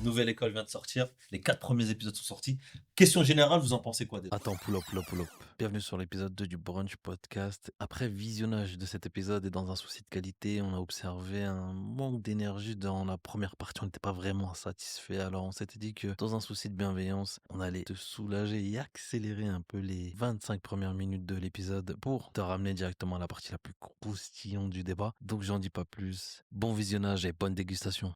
Nouvelle école vient de sortir. Les 4 premiers épisodes sont sortis. Question générale, vous en pensez quoi déjà? Attends, pull up. Bienvenue sur l'épisode 2 du Brunch Podcast. Après visionnage de cet épisode et dans un souci de qualité, on a observé un manque d'énergie dans la première partie. On n'était pas vraiment satisfait. Alors on s'était dit que dans un souci de bienveillance, on allait te soulager et accélérer un peu les 25 premières minutes de l'épisode pour te ramener directement à la partie la plus croustillante du débat. Donc j'en dis pas plus. Bon visionnage et bonne dégustation.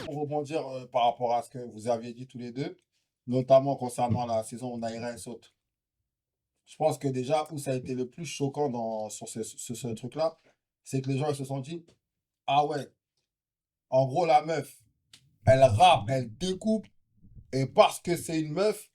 Pour rebondir par rapport à ce que vous aviez dit tous les deux, notamment concernant la saison où Naira saute. Je pense que déjà, où ça a été le plus choquant sur ce truc-là, c'est que les gens ils se sont dit, ah ouais, en gros, la meuf, elle rappe, elle découpe, et parce que c'est une meuf,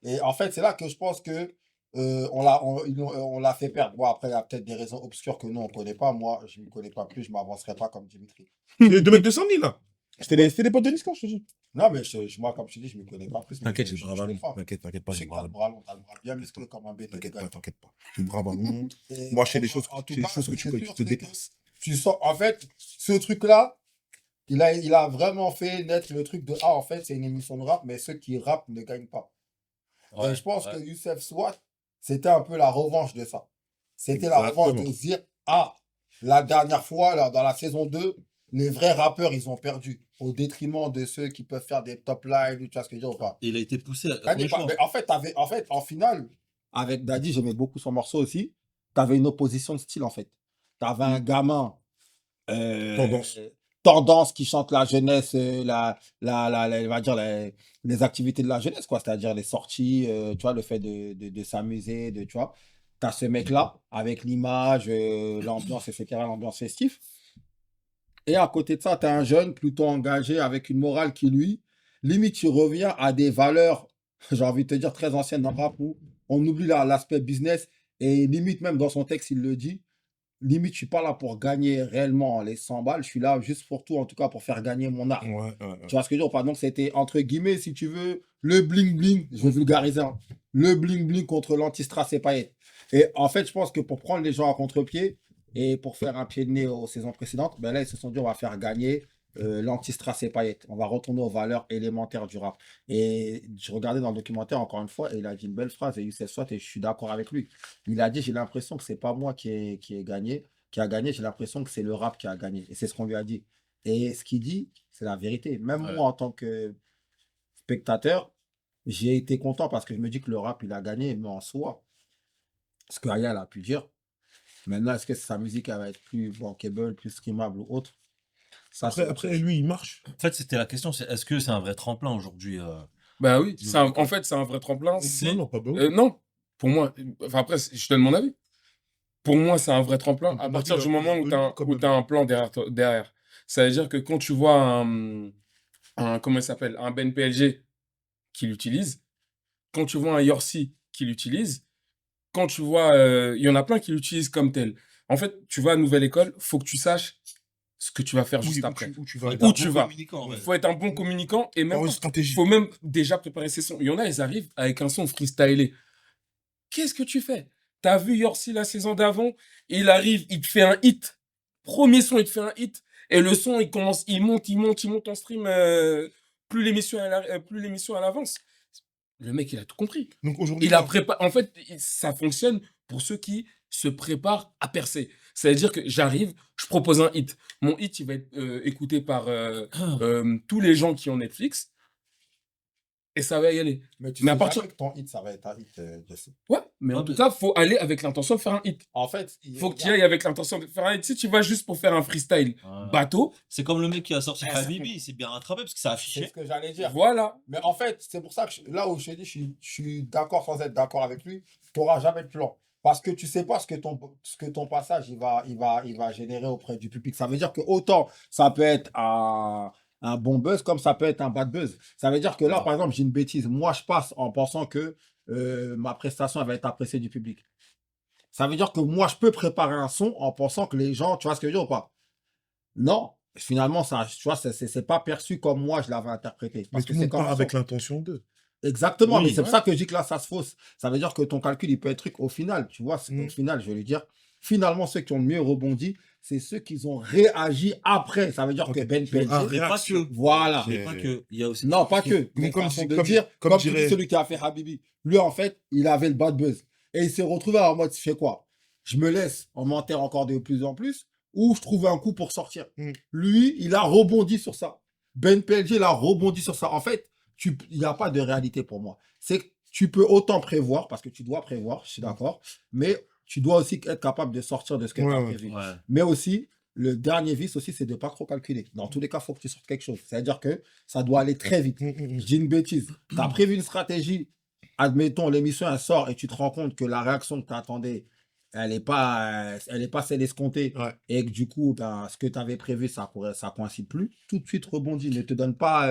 et en fait, c'est là que je pense que on l'a fait perdre. Bon, après, il y a peut-être des raisons obscures que nous, on ne connaît pas. Moi, je ne me connais pas plus, je ne m'avancerai pas comme Dimitri. Les deux mecs de Sandy, là. C'était des potes de Niska, je te dis. Non, mais moi, comme je te dis, je ne me connais pas plus. mais T'inquiète, je- j'ai je- le bras je ballon. défends. T'inquiète pas, Je j'ai sais le que bras ballon. t'as le bras bien musclé comme un bébé. T'inquiète pas. J'ai le bras ballon. Et Moi, je sais des choses, en tout c'est des cas, choses que ce tu qui est peux, sûr, tu te c'est que dépasses. tu sens, en fait, ce truc-là, il a vraiment fait naître le truc de ah, en fait, c'est une émission de rap, mais ceux qui rappent ne gagnent pas. Et je pense que Youssef Swat, c'était un peu la revanche de ça. C'était la revanche de Exactement. se dire ah, la dernière fois, là, dans la saison 2, les vrais rappeurs, ils ont perdu au détriment de ceux qui peuvent faire des top lines, tu vois ce que je veux dire ou pas. Il a été poussé à Gagné son par- choix. Mais en fait, en finale, avec Daddy, j'aimais beaucoup son morceau aussi. Tu avais une opposition de style, en fait. Tu avais un gamin Tendance. tendance qui chante la jeunesse, on va dire les activités de la jeunesse, quoi. C'est-à-dire les sorties, tu vois, le fait de s'amuser, tu vois. Tu as ce mec-là, avec l'image, l'ambiance, etc., l'ambiance festive. Et à côté de ça, tu as un jeune plutôt engagé avec une morale qui, lui, limite, il revient à des valeurs, j'ai envie de te dire, très anciennes dans le rap où on oublie l'aspect business et limite, même dans son texte, il le dit, limite, je suis pas là pour gagner réellement les 100 balles, je suis là juste pour tout, en tout cas, pour faire gagner mon art. Ouais. Tu vois ce que je veux dire? Par exemple, c'était entre guillemets, si tu veux, le bling-bling, je vais vulgariser, hein, le bling-bling contre l'anti-strass et paillettes. Et en fait, je pense que pour prendre les gens à contre-pied et pour faire un pied de nez aux saisons précédentes, ben là, ils se sont dit, on va faire gagner l'anti-strass et paillettes. On va retourner aux valeurs élémentaires du rap. Et je regardais dans le documentaire encore une fois, et il a dit une belle phrase, et Youssef Swat, et je suis d'accord avec lui. Il a dit, j'ai l'impression que c'est pas moi qui a gagné, j'ai l'impression que c'est le rap qui a gagné. Et c'est ce qu'on lui a dit. Et ce qu'il dit, c'est la vérité. Même Ouais. moi, en tant que spectateur, j'ai été content parce que je me dis que le rap, il a gagné, mais en soi, ce que Aya a pu dire, maintenant, est-ce que sa musique elle va être plus bankable, plus streamable ou autre? Ça, c'est autre Après, chose. lui, il marche. En fait, c'était la question, c'est est-ce que c'est un vrai tremplin aujourd'hui Bah oui, Nouvelle en fait, c'est un vrai tremplin. Non, pas beau. Non, pour moi, enfin après, je donne mon avis. Pour moi, c'est un vrai tremplin à Ton partir avis, du moment où comme tu as un plan derrière. Ça veut dire que quand tu vois comment il s'appelle, un Ben PLG qui l'utilise, quand tu vois un Yorsi qui l'utilise, quand tu vois, il y en a plein qui l'utilisent comme tel. En fait, tu vas à Nouvelle École, faut que tu saches ce que tu vas faire juste après. Où tu vas. Où tu vas. communicant, ouais. Faut être un bon communicant et même Avoir une stratégie. faut même déjà préparer ses sons. Il y en a, ils arrivent avec un son freestylé. Qu'est-ce que tu fais? T'as vu Yorsi la saison d'avant, il arrive, il te fait un hit. Premier son, il te fait un hit. Et le son, il monte en stream. Plus l'émission elle avance. Le mec, il a tout compris. Donc aujourd'hui, Il a préparé. En fait, ça fonctionne pour ceux qui se préparent à percer. C'est-à-dire que j'arrive, je propose un hit. Mon hit, il va être écouté par tous les gens qui ont Netflix. Et ça va y aller. Mais tu Mais sais à partir- jamais que ton hit, ça va être un hit, Jesse. Ouais, mais en Ouais, tout mais- cas, faut aller avec l'intention de faire un hit. En fait, Faut que tu y ailles avec l'intention de faire un hit. Si tu vas juste pour faire un freestyle Ouais. bateau, C'est comme le mec qui a sorti Ah, ça Habibi, il s'est bien rattrapé parce que ça a c'est affiché. ce que j'allais dire. voilà. Mais en fait, c'est pour ça que là où je te dis, je suis d'accord sans être d'accord avec lui, tu n'auras jamais de plan. Parce que tu ne sais pas ce que ton passage il va générer auprès du public. Ça veut dire que autant ça peut être un bon buzz comme ça peut être un bad buzz. Ça veut dire que là, Ouais. par exemple, j'ai une bêtise. Moi, je passe en pensant que ma prestation elle va être appréciée du public. Ça veut dire que moi, je peux préparer un son en pensant que les gens, tu vois ce que je veux dire ou pas? Non. Finalement, ça, tu vois, c'est pas perçu comme moi je l'avais interprété. Mais Parce tout que le c'est monde comme part un avec son. l'intention d'eux. Exactement, Oui, mais c'est pour ouais. ça que je dis que là, ça se fausse. Ça veut dire que ton calcul, il peut être truc au final, tu vois, au Mm. final, je vais lui dire, Finalement, ceux qui ont le mieux rebondi, c'est ceux qui ont réagi après. Ça veut dire Ok. que Ben Ah, PLG, Mais pas réaction. que. voilà. Mais pas que. Il y a aussi. Non, pas que. Mais comme façon si- de comme- dire, comme comme tu dis, dirait- celui qui a fait Habibi. Lui, en fait, il avait le bad buzz. Et il s'est retrouvé en mode, je fais quoi? Je me laisse, on m'enterre encore de plus en plus, ou je trouve un coup pour sortir. Mm. Lui, il a rebondi sur ça. Ben PLG, il a rebondi sur ça. En fait, il n'y a pas de réalité pour moi. C'est que tu peux autant prévoir, parce que tu dois prévoir, je suis d'accord, mais tu dois aussi être capable de sortir de ce que tu as Ouais, ouais. prévu. Ouais. Mais aussi, le dernier vice aussi, c'est de ne pas trop calculer. Dans tous les cas, il faut que tu sortes quelque chose. C'est-à-dire que ça doit aller très vite. Je dis une bêtise. Tu as prévu une stratégie, admettons, l'émission, elle sort et tu te rends compte que la réaction que tu attendais, elle n'est pas celle escomptée. Ouais. Et que du coup, ben, ce que tu avais prévu, ça coïncide plus. Tout de suite, rebondis. Ne te donne pas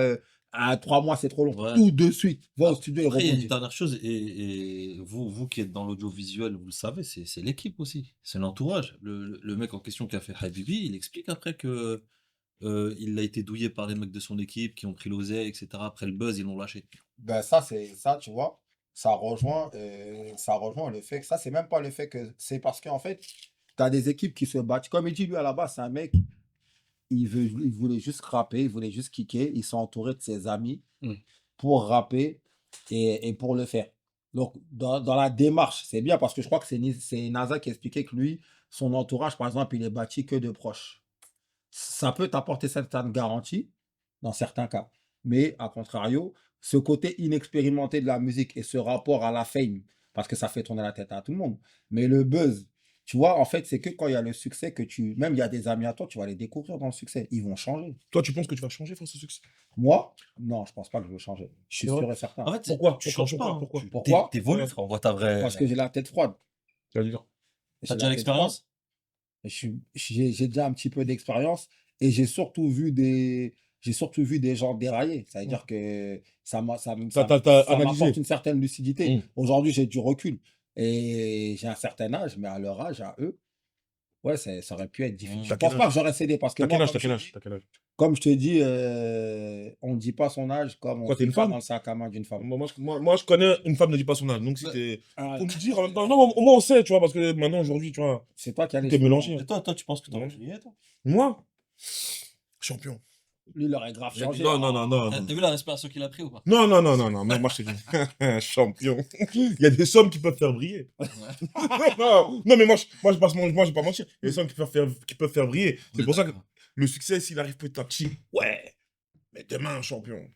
à 3 mois, c'est trop long. Ouais. Tout de suite. Va au studio et Après, il y a une rebondis. dernière chose, et vous qui êtes dans l'audiovisuel, vous le savez, c'est l'équipe aussi, c'est l'entourage. Le mec en question qui a fait Habibi, il explique après que il a été douillé par les mecs de son équipe qui ont pris l'oseille, etc. Après le buzz, ils l'ont lâché. Ben ça, tu vois, ça rejoint le fait que ça, c'est même pas le fait que c'est parce qu'en fait, tu as des équipes qui se battent. Comme il dit, lui, à la base, c'est un mec, il voulait juste rapper, il voulait juste kicker. Il s'est entouré de ses amis Mm. pour rapper et pour le faire. Donc, dans la démarche, c'est bien parce que je crois que c'est NASA qui expliquait que lui, son entourage, par exemple, il est bâti que de proches. Ça peut t'apporter certaines garanties dans certains cas. Mais à contrario, ce côté inexpérimenté de la musique et ce rapport à la fame, parce que ça fait tourner la tête à tout le monde. Mais le buzz, tu vois, en fait, c'est que quand il y a le succès que même il y a des amis à toi, tu vas les découvrir dans le succès. Ils vont changer. Toi, tu penses que tu vas changer face au succès? Moi, non, je pense pas que je vais changer. Je suis C'est vrai sûr et certain. En fait, Pourquoi? tu Pourquoi? changes pas. Pourquoi? Hein. Pourquoi T'évolues, frère, on voit ta vraie. Parce que j'ai la tête froide. C'est-à-dire? T'as J'ai déjà la tête froide. l'expérience? J'ai déjà un petit peu d'expérience et j'ai surtout vu des gens dérailler. Ça veut dire que ça T'as analysé. m'apporte une certaine lucidité. Mm. Aujourd'hui, j'ai du recul et j'ai un certain âge, mais à leur âge, à eux, ouais, ça aurait pu être difficile. Mm. Je T'as pense quel pas âge? que j'aurais cédé parce que T'as quel moi, âge? T'as quel âge? T'as quel âge? comme je te dis, on ne dit pas son âge comme on Quoi, t'es une dit pas femme? dans le sac à main d'une femme. Moi, je connais une femme ne dit pas son âge. Donc, si t'es. Ah, Faut me dire en même temps. Non, au moins on sait, tu vois, parce que maintenant, aujourd'hui, tu vois, c'est toi qui as les tout est cheveux mélangé. Et toi, tu penses que t'aurais Ouais. plié, toi? Moi, champion. longs. Lui, il aurait grave changé. Non, non, non, non. T'as vu la respiration qu'il a pris ou pas? Non, non, non, non, non. Moi, je te dis, champion. Il y a des sommes qui peuvent faire briller. non, mais moi, je vais pas mentir. Il y a des sommes qui peuvent faire briller. C'est pour ça que le succès, s'il arrive petit à petit, ouais. Mais demain, champion. Moi,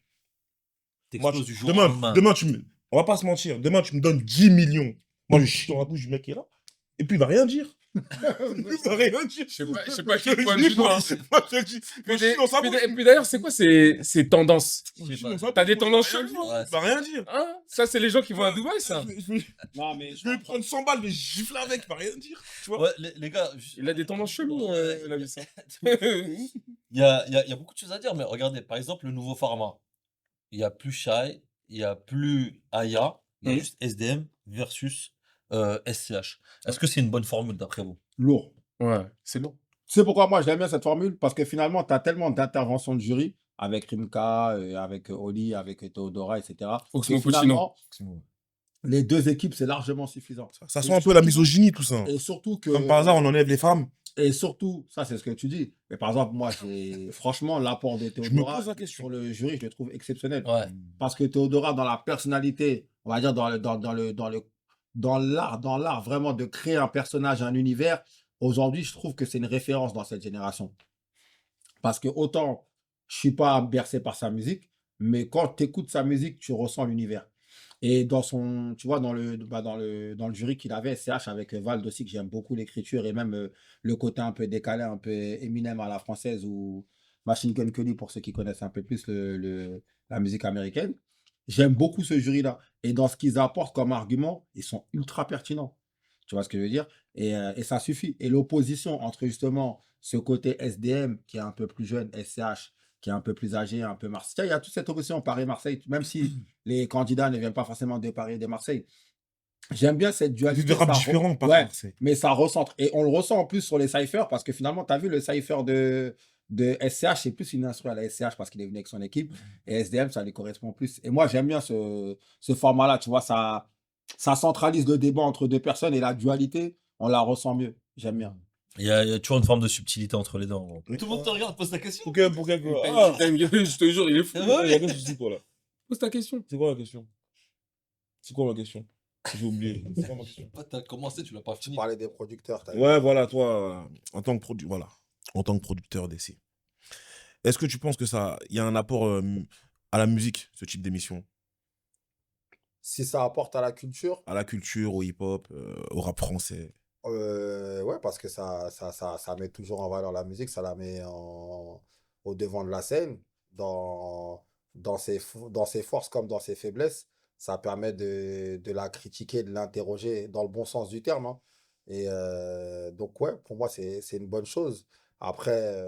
T'exploses du jour au lendemain. demain, on va pas se mentir. Demain, tu me donnes 10 millions. Moi, je chie dans la bouche du mec qui est là. Et puis, il va rien dire. Il va rien dire. Je sais pas quel point de vue, moi. Moi, je te le dis. Moi, je chie dans sa bouche. Et puis d'ailleurs, c'est quoi ces tendances? Je sais Je pas. chie dans sa T'as des bouche. tendances Il va rien cheloues, dire. ouais. Il va rien dire. Hein? Ça, c'est les gens qui vont à Dubaï, ça. Non, mais Je vais lui prendre 100 balles, mais gifler avec, il va rien dire. Tu vois? Ouais, les gars, Il a des tendances cheloues, la vie, ça. il y a beaucoup de choses à dire, mais regardez, par exemple, le nouveau format. Il n'y a plus Shai, il n'y a plus Aya, il y a Mhm. juste SDM versus SCH. Est-ce que c'est une bonne formule d'après vous? lourd. Ouais, c'est long. Tu sais pourquoi moi j'aime bien cette formule? Parce que finalement, tu as tellement d'interventions de jury avec Rimka, avec Oli, avec Théodora, etc. Oxmo que Puccino. finalement, les deux équipes, c'est largement suffisant. Ça sent un peu la misogynie, tout ça. Et surtout que. Comme par hasard, on enlève les femmes. Et surtout, ça c'est ce que tu dis. Mais par exemple, moi, franchement, l'apport de Je me Théodora pose la question. sur le jury, je le trouve exceptionnel. Ouais. Parce que Théodora, dans la personnalité, on va dire dans l'art vraiment de créer un personnage, un univers, aujourd'hui, je trouve que c'est une référence dans cette génération. Parce que autant je suis pas bercé par sa musique, mais quand tu écoutes sa musique, tu ressens l'univers. Et tu vois, dans le jury qu'il avait, SCH avec Vald aussi, que j'aime beaucoup l'écriture et même le côté un peu décalé, un peu Eminem à la française ou Machine Gun Kelly pour ceux qui connaissent un peu plus la musique américaine. J'aime beaucoup ce jury-là. Et dans ce qu'ils apportent comme argument, ils sont ultra pertinents. Tu vois ce que je veux dire? Et ça suffit. Et l'opposition entre justement ce côté SDM qui est un peu plus jeune, SCH qui est un peu plus âgé, un peu Marseille. Il y a toute cette opposition Paris-Marseille, même si les candidats ne viennent pas forcément de Paris et de Marseille. J'aime bien cette C'est dualité. des rap ça différents, par ouais, contre. mais ça recentre. Et on le ressent en plus sur les cyphers parce que finalement, tu as vu le cypher de SCH, c'est plus une instru à la SCH parce qu'il est venu avec son équipe. Et SDM, ça lui correspond plus. Et moi, j'aime bien ce format-là. Tu vois, ça centralise le débat entre deux personnes et la dualité, on la ressent mieux. J'aime bien. Il y a toujours une forme de subtilité entre les deux. En gros. Tout le monde te regarde, pose ta question. Pourquoi quoi? T'as une gueule, je te jure, il est fou. Il y a quelque chose, quoi, là. Pose ta question. C'est quoi la question? C'est quoi ma question? J'ai oublié. C'est quoi ma question? T'as commencé, tu l'as pas fini. Parler des producteurs. t'as vu. Ouais, voilà, toi, en tant que voilà, en tant que producteur d'essai. Est-ce que tu penses que il y a un apport à la musique, ce type d'émission? Si ça apporte à la culture, À la culture, au hip-hop, au rap français? ouais, parce que ça met toujours en valeur la musique, ça la met au devant de la scène, dans ses forces comme dans ses faiblesses. Ça permet de la critiquer, de l'interroger dans le bon sens du terme, hein. Et donc, ouais, pour moi, c'est une bonne chose. Après,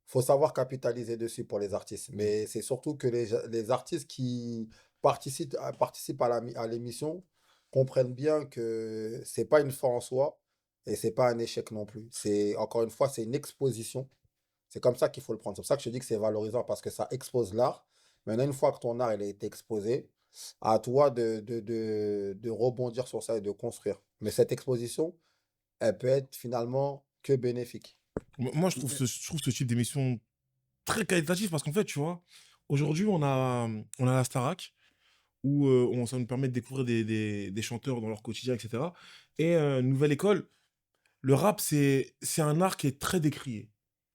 faut savoir capitaliser dessus pour les artistes. Mais c'est surtout que les artistes qui participent à l'émission comprennent bien que c'est pas une fin en soi et c'est pas un échec non plus. C'est, encore une fois, c'est une exposition. C'est comme ça qu'il faut le prendre. C'est pour ça que je dis que c'est valorisant parce que ça expose l'art. Maintenant, une fois que ton art il a été exposé, à toi de rebondir sur ça et de construire. Mais cette exposition, elle peut être finalement que bénéfique. Moi, je trouve ce type d'émission très qualitatif parce qu'en fait, tu vois, aujourd'hui, on a la Starac où ça nous permet de découvrir des chanteurs dans leur quotidien, etc. Et Nouvelle École, le rap, c'est un art qui est très décrié.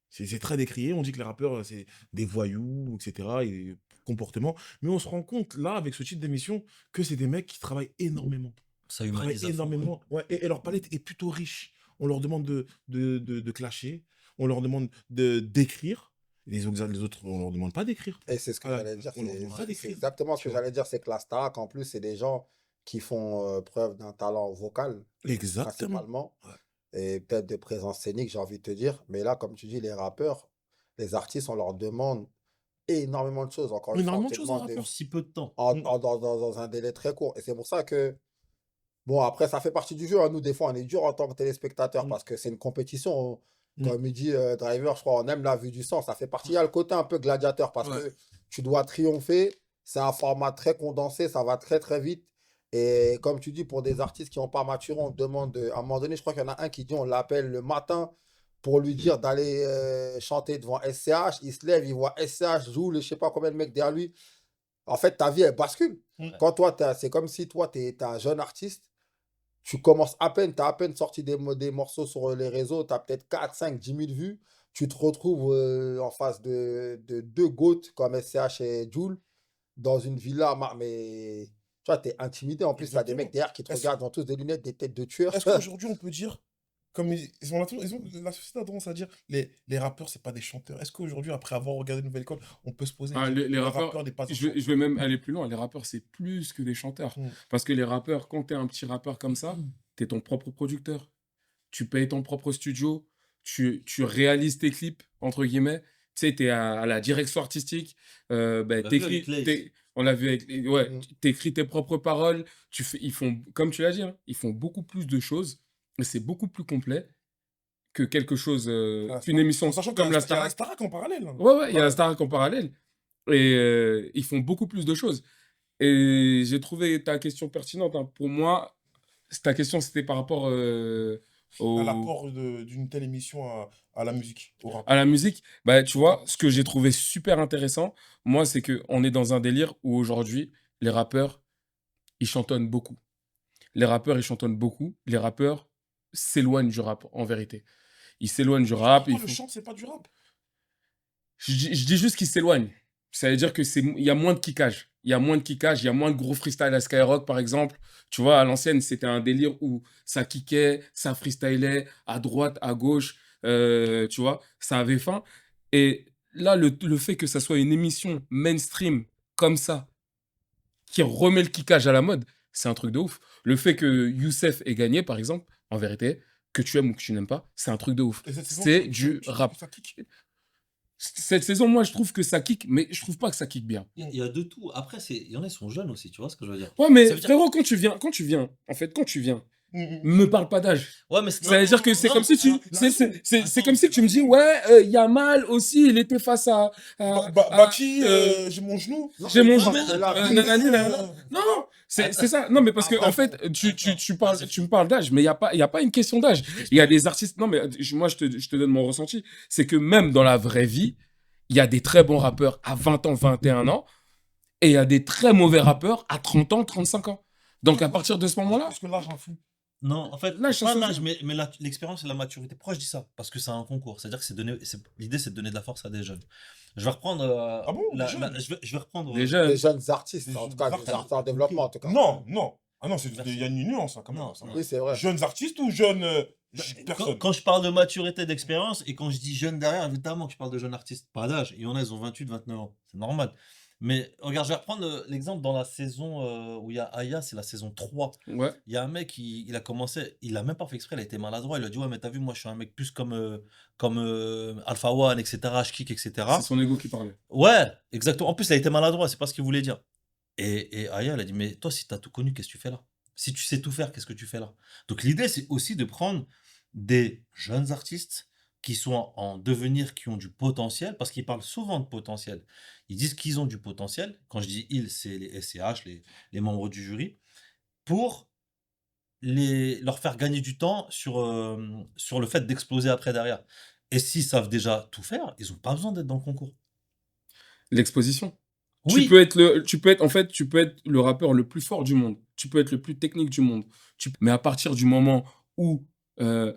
C'est très décrié. On dit que les rappeurs, c'est des voyous, etc. et comportements. Mais on se rend compte, là, avec ce type d'émission, que c'est des mecs qui travaillent énormément. Ça Ils travaillent humanise à fond. énormément. Ouais, et leur palette est plutôt riche. On leur demande de clasher. On leur demande d'écrire. Les autres, on leur demande pas d'écrire. Et c'est ce que Voilà. j'allais dire. On leur demande pas C'est d'écrire. exactement ce Tu que vois. j'allais dire. C'est que la Starac, en plus, c'est des gens qui font preuve d'un talent vocal, Exactement. principalement, Ouais. et peut-être de présence scénique, j'ai envie de te dire. Mais là, comme tu dis, les rappeurs, les artistes, on leur demande énormément de choses. Encore une fois, on Énormément te de choses, un demande Pour si peu de temps. dans un délai très court. Et c'est pour ça que, bon, après, ça fait partie du jeu, hein. Nous, des fois, on est dur en tant que téléspectateur Mm. parce que c'est une compétition. Mm. Comme il dit Driver, je crois, on aime la vue du sang. Ça fait partie. Il y a le côté un peu gladiateur parce Ouais. que tu dois triompher. C'est un format très condensé, ça va très très vite. Et comme tu dis, pour des artistes qui n'ont pas maturé, on demande, à un moment donné, je crois qu'il y en a un qui dit, on l'appelle le matin pour lui dire d'aller chanter devant SCH. Il se lève, il voit SCH, Joule, je sais pas combien de mecs derrière lui. En fait, ta vie, elle bascule. Mm. Quand toi, c'est comme si toi, tu es un jeune artiste, tu commences à peine, tu as à peine sorti des morceaux sur les réseaux, tu as peut-être 4, 5, 10 000 vues. Tu te retrouves en face de deux GOAT comme SCH et Joule dans une villa, mais tu vois, tu es intimidé. En plus, tu as des mecs Exactement. derrière qui te Est-ce regardent, ils ont tous des lunettes, des têtes de tueurs. est-ce qu'aujourd'hui, on peut dire, comme la société a tendance à dire, les rappeurs, c'est pas des chanteurs. Est-ce qu'aujourd'hui, après avoir regardé Nouvelle École, on peut se poser et Ah, dire, les le rappeurs, rappeur n'est pas un je chanteur? vais même aller plus loin. Les rappeurs, c'est plus que des chanteurs. Mm. Parce que les rappeurs, quand t'es un petit rappeur comme ça, t'es ton propre producteur. Tu payes ton propre studio. Tu réalises tes clips, entre guillemets. Tu sais, t'es à la direction artistique. On l'a vu avec Lace. On l'a vu avec... Ouais, Mm. t'écris tes propres paroles. Ils font, comme tu l'as dit, hein, ils font beaucoup plus de choses. Et c'est beaucoup plus complet que quelque chose... La qu'une émission En sachant qu'il y comme a la il y a la Starac. Starac en parallèle, hein. Ouais, il y a la Ouais. Starac en parallèle. Et ils font beaucoup plus de choses. Et j'ai trouvé ta question pertinente, hein. Pour moi, ta question, c'était par rapport À au, l'apport d'une telle émission à la musique, au rap. à la musique. Bah, tu vois, ce que j'ai trouvé super intéressant, moi, c'est qu'on est dans un délire où aujourd'hui, les rappeurs, ils chantonnent beaucoup. Les rappeurs, ils chantonnent beaucoup. Les rappeurs s'éloignent du rap, en vérité. Ils s'éloignent du rap. Pourquoi Ils le font... chant, c'est pas du rap? Je dis juste qu'ils s'éloignent. Ça veut dire que il y a moins de kickage. Il y a moins de kickage, il y a moins de gros freestyle à Skyrock, par exemple. Tu vois, à l'ancienne, c'était un délire où ça kickait, ça freestylait à droite, à gauche. Tu vois, ça avait faim. Et là, le fait que ça soit une émission mainstream comme ça, qui remet le kickage à la mode, c'est un truc de ouf. Le fait que Youssef ait gagné, par exemple, en vérité, que tu aimes ou que tu n'aimes pas, c'est un truc de ouf. Et cette saison, C'est tu du trouves rap. que ça kick? Cette saison, moi, je trouve que ça kick, mais je trouve pas que ça kick bien. Il y a de tout. Après, il y en a, ils sont jeunes aussi, tu vois ce que je veux dire. Ouais, mais Ça veut dire- frérot, quand tu viens, en fait, quand tu viens, me parle pas d'âge. Ouais, mais Ça veut dire que c'est non, comme si tu, non, c'est comme si tu me dis, ouais, Yamal aussi, il était face à, Baki, j'ai mon genou. j'ai mon non, genou. mais Nanani, nanana. Non, c'est ça. Non, mais parce que en fait, tu me parles d'âge, mais il y a pas une question d'âge. Il y a des artistes. Non, mais moi, je te donne mon ressenti. C'est que même dans la vraie vie, il y a des très bons rappeurs à 20 ans, 21 ans, et il y a des très mauvais rappeurs à 30 ans, 35 ans. Donc, à partir de ce moment-là, Parce que là, j'en fous. Non, en fait, Là, pas je l'âge, mais l'expérience et la maturité. Pourquoi je dis ça? Parce que c'est un concours. C'est-à-dire que l'idée, c'est de donner de la force à des jeunes. Je vais reprendre. Ah bon, des jeunes je vais reprendre. déjà, Les jeunes artistes, Des en tout jeunes cas, des artistes. artistes en développement, en tout cas. Non. Ah non, Merci. il y a une nuance, hein, quand même. Non, ça. Oui, c'est vrai. Jeunes artistes ou jeunes Quand, personnes? quand je parle de maturité, d'expérience, et quand je dis jeune derrière, évidemment que je parle de jeunes artistes, pas d'âge. Il y en a, ils ont 28, 29 ans. C'est normal. Mais regarde, je vais reprendre l'exemple dans la saison où il y a Aya, c'est la saison 3. ouais. Il y a un mec, il a commencé, il a même pas fait exprès, il a été maladroit. Il a dit, ouais, mais t'as vu, moi, je suis un mec plus comme Alpha One, etc., je kick, etc. C'est son ego qui parlait. Ouais, exactement. En plus, il a été maladroit, c'est pas ce qu'il voulait dire. Et Aya, elle a dit, mais toi, si t'as tout connu, qu'est-ce que tu fais là? Si tu sais tout faire, qu'est-ce que tu fais là? Donc, l'idée, c'est aussi de prendre des jeunes artistes qui sont en devenir, qui ont du potentiel, parce qu'ils parlent souvent de potentiel. Ils disent qu'ils ont du potentiel. Quand je dis ils, c'est les SCH, les membres du jury, pour leur faire gagner du temps sur le fait d'exploser après derrière. Et s'ils savent déjà tout faire, ils n'ont pas besoin d'être dans le concours. L'exposition. Oui, Tu peux être le rappeur le plus fort du monde. Tu peux être le plus technique du monde. Mais à partir du moment où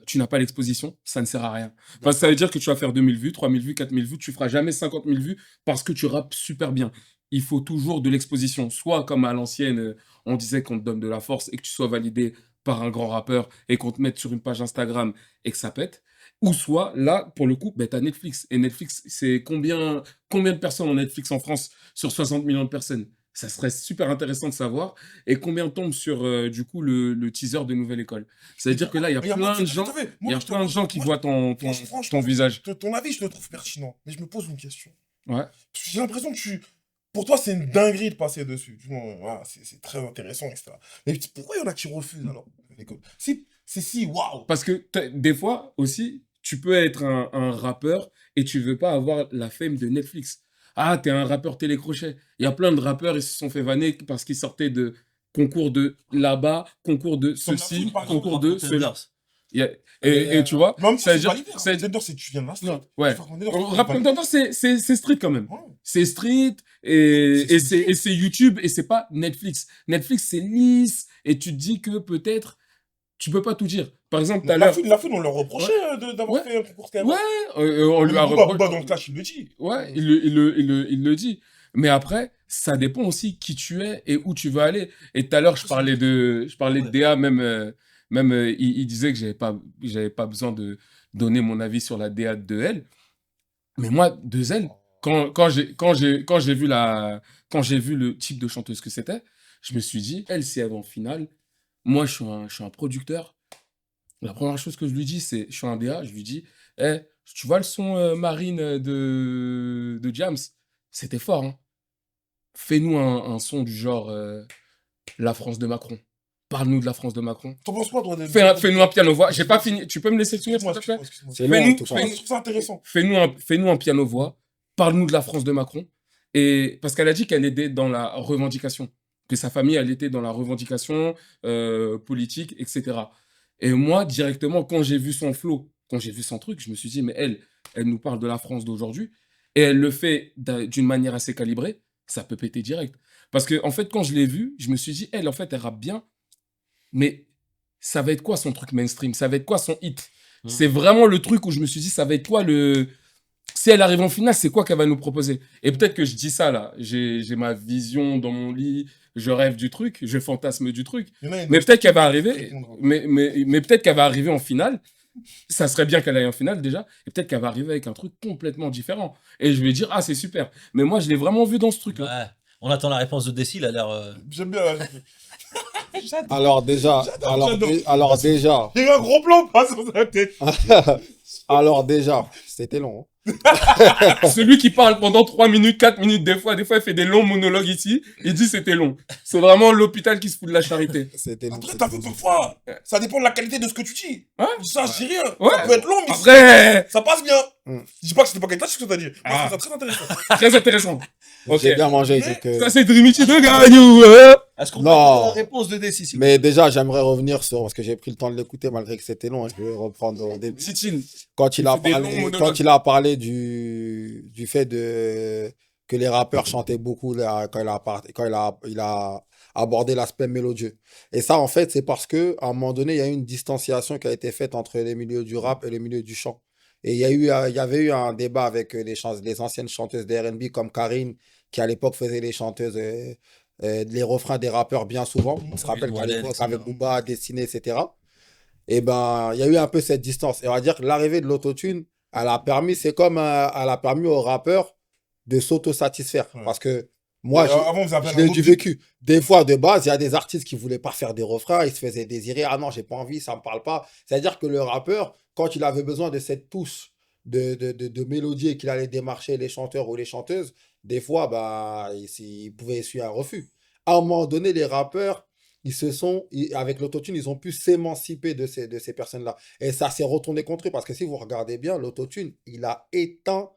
tu n'as pas l'exposition, ça ne sert à rien. Parce que ça veut dire que tu vas faire 2000 vues, 3000 vues, 4000 vues, tu feras jamais 50 000 vues parce que tu rappes super bien. Il faut toujours de l'exposition. Soit comme à l'ancienne, on disait qu'on te donne de la force et que tu sois validé par un grand rappeur et qu'on te mette sur une page Instagram et que ça pète. Ou soit, là, pour le coup, ben, tu as Netflix. Et Netflix, c'est combien de personnes ont Netflix en France sur 60 millions de personnes? Ça serait super intéressant de savoir. Et combien tombent sur, du coup, le teaser de Nouvelle École? Ça veut dire que là, il y a plein de gens, qui voient ton visage. Ton avis, je le trouve pertinent. Mais je me pose une question. Ouais. Parce que j'ai l'impression que pour toi, c'est une dinguerie de passer dessus. Voilà, c'est très intéressant, etc. Mais pourquoi il y en a qui refusent alors l'école? Si, waouh! Parce que des fois aussi, tu peux être un rappeur et tu veux pas avoir la fame de Netflix. Ah, t'es un rappeur télécrochet. Il y a plein de rappeurs, ils se sont fait vanner parce qu'ils sortaient de concours de là-bas, concours de ceci, par exemple, concours de Cocktail cela. Girls. Et tu vois, Mais en même temps, ça veut c'est pas dire... l'hiver. ça veut dire- Cocktail Girls, c'est tu viens de la street. Non, ouais. Cocktail Girls, Rap Contender, c'est street quand même. Ouais. C'est street et c'est YouTube et c'est pas Netflix. Netflix, c'est lisse et tu te dis que peut-être tu peux pas tout dire. Par exemple, tout à l'heure... La foule, on leur reprochait d'avoir Ouais. fait un concours Skyrock. Ouais, on lui a Booba reproché... dans le clash, il le dit. Ouais, il le dit. Mais après, ça dépend aussi qui tu es et où tu veux aller. Et tout à l'heure, je parlais de DA, il disait que j'avais pas besoin de donner mon avis sur la DA de Elle. Mais moi, de Zel, quand j'ai vu le type de chanteuse que c'était, je me suis dit, elle, si elle va en finale, moi, je suis un producteur. La première chose que je lui dis, c'est, je suis un DA, je lui dis, tu vois le son Marine de Jams? C'était fort, hein. Fais-nous un son du genre La France de Macron. Parle-nous de la France de Macron. T'en penses quoi, toi Fais-nous un piano-voix. J'ai pas fini. Tu peux me laisser finir, s'il te plaît? Excuse-moi. C'est long, en tout cas. Je trouve ça intéressant. Fais-nous un piano-voix. Parle-nous de la France de Macron. Et parce qu'elle a dit qu'elle était dans la revendication. Que sa famille, elle était dans la revendication politique, etc. Et moi, directement, quand j'ai vu son flow, quand j'ai vu son truc, je me suis dit, mais elle nous parle de la France d'aujourd'hui. Et elle le fait d'une manière assez calibrée. Ça peut péter direct. Parce que, en fait, quand je l'ai vue, je me suis dit, elle rappe bien. Mais ça va être quoi son truc mainstream? Ça va être quoi son hit? C'est vraiment le truc où je me suis dit, ça va être quoi si elle arrive en finale, c'est quoi qu'elle va nous proposer? Et peut-être que je dis ça là, j'ai ma vision dans mon lit, je rêve du truc, je fantasme du truc. Mais peut-être qu'elle va arriver, mais peut-être qu'elle va arriver en finale. Ça serait bien qu'elle aille en finale déjà, et peut-être qu'elle va arriver avec un truc complètement différent. Et je vais dire, ah, c'est super. Mais moi, je l'ai vraiment vu dans ce truc-là. Ouais. On attend la réponse de Dessy, il a l'air. J'aime bien. Alors déjà, J'ai eu un gros plan pas sur sa tête. alors déjà, c'était long. Celui qui parle pendant 3 minutes, 4 minutes, des fois, il fait des longs monologues ici. Il dit c'était long. C'est vraiment l'hôpital qui se fout de la charité. C'était long. Après, t'as vu parfois, ça dépend de la qualité de ce que tu dis. Ouais. Ça, je dis rien. Ouais. Ça peut être long, mais Après, ça passe bien. Mm. Je dis pas que c'était pas qualitatif ce que t'as dit. Moi, je Ah. trouve ça très intéressant. très intéressant. Ok. J'ai bien mangé. Mais donc, Ça, c'est Drimichi de Gagnou. Est-ce qu'on Non. peut la réponse de Dé, si Mais déjà, j'aimerais revenir sur, parce que j'ai pris le temps de l'écouter malgré que c'était long, hein, je vais reprendre au début. Titine. Quand il Il a fait des longs parlé, monologues. quand il a parlé du fait que les rappeurs chantaient beaucoup là, il a abordé l'aspect mélodieux. Et ça, en fait, c'est parce que à un moment donné, il y a eu une distanciation qui a été faite entre les milieux du rap et les milieux du chant. Et il y avait eu un débat avec les anciennes chanteuses de R&B comme Karine, qui à l'époque faisait les chanteuses, les refrains des rappeurs bien souvent. On se rappelle qu'à Wallen, l'époque, etc. avec Booba, Destiné, etc. Et ben, il y a eu un peu cette distance. Et on va dire que l'arrivée de l'autotune, elle a permis aux rappeurs de s'autosatisfaire. Ouais. Parce que moi, Avant, on faisait appel je à un l'ai autre du vécu. Des fois, de base, il y a des artistes qui voulaient pas faire des refrains, ils se faisaient désirer. Ah non, j'ai pas envie, ça me parle pas. C'est-à-dire que le rappeur, quand il avait besoin de cette touche de mélodie et qu'il allait démarcher les chanteurs ou les chanteuses, des fois, bah, il pouvait essuyer un refus. À un moment donné, les rappeurs, avec l'autotune, ils ont pu s'émanciper de ces personnes-là. Et ça s'est retourné contre eux parce que si vous regardez bien, l'autotune, il a éteint.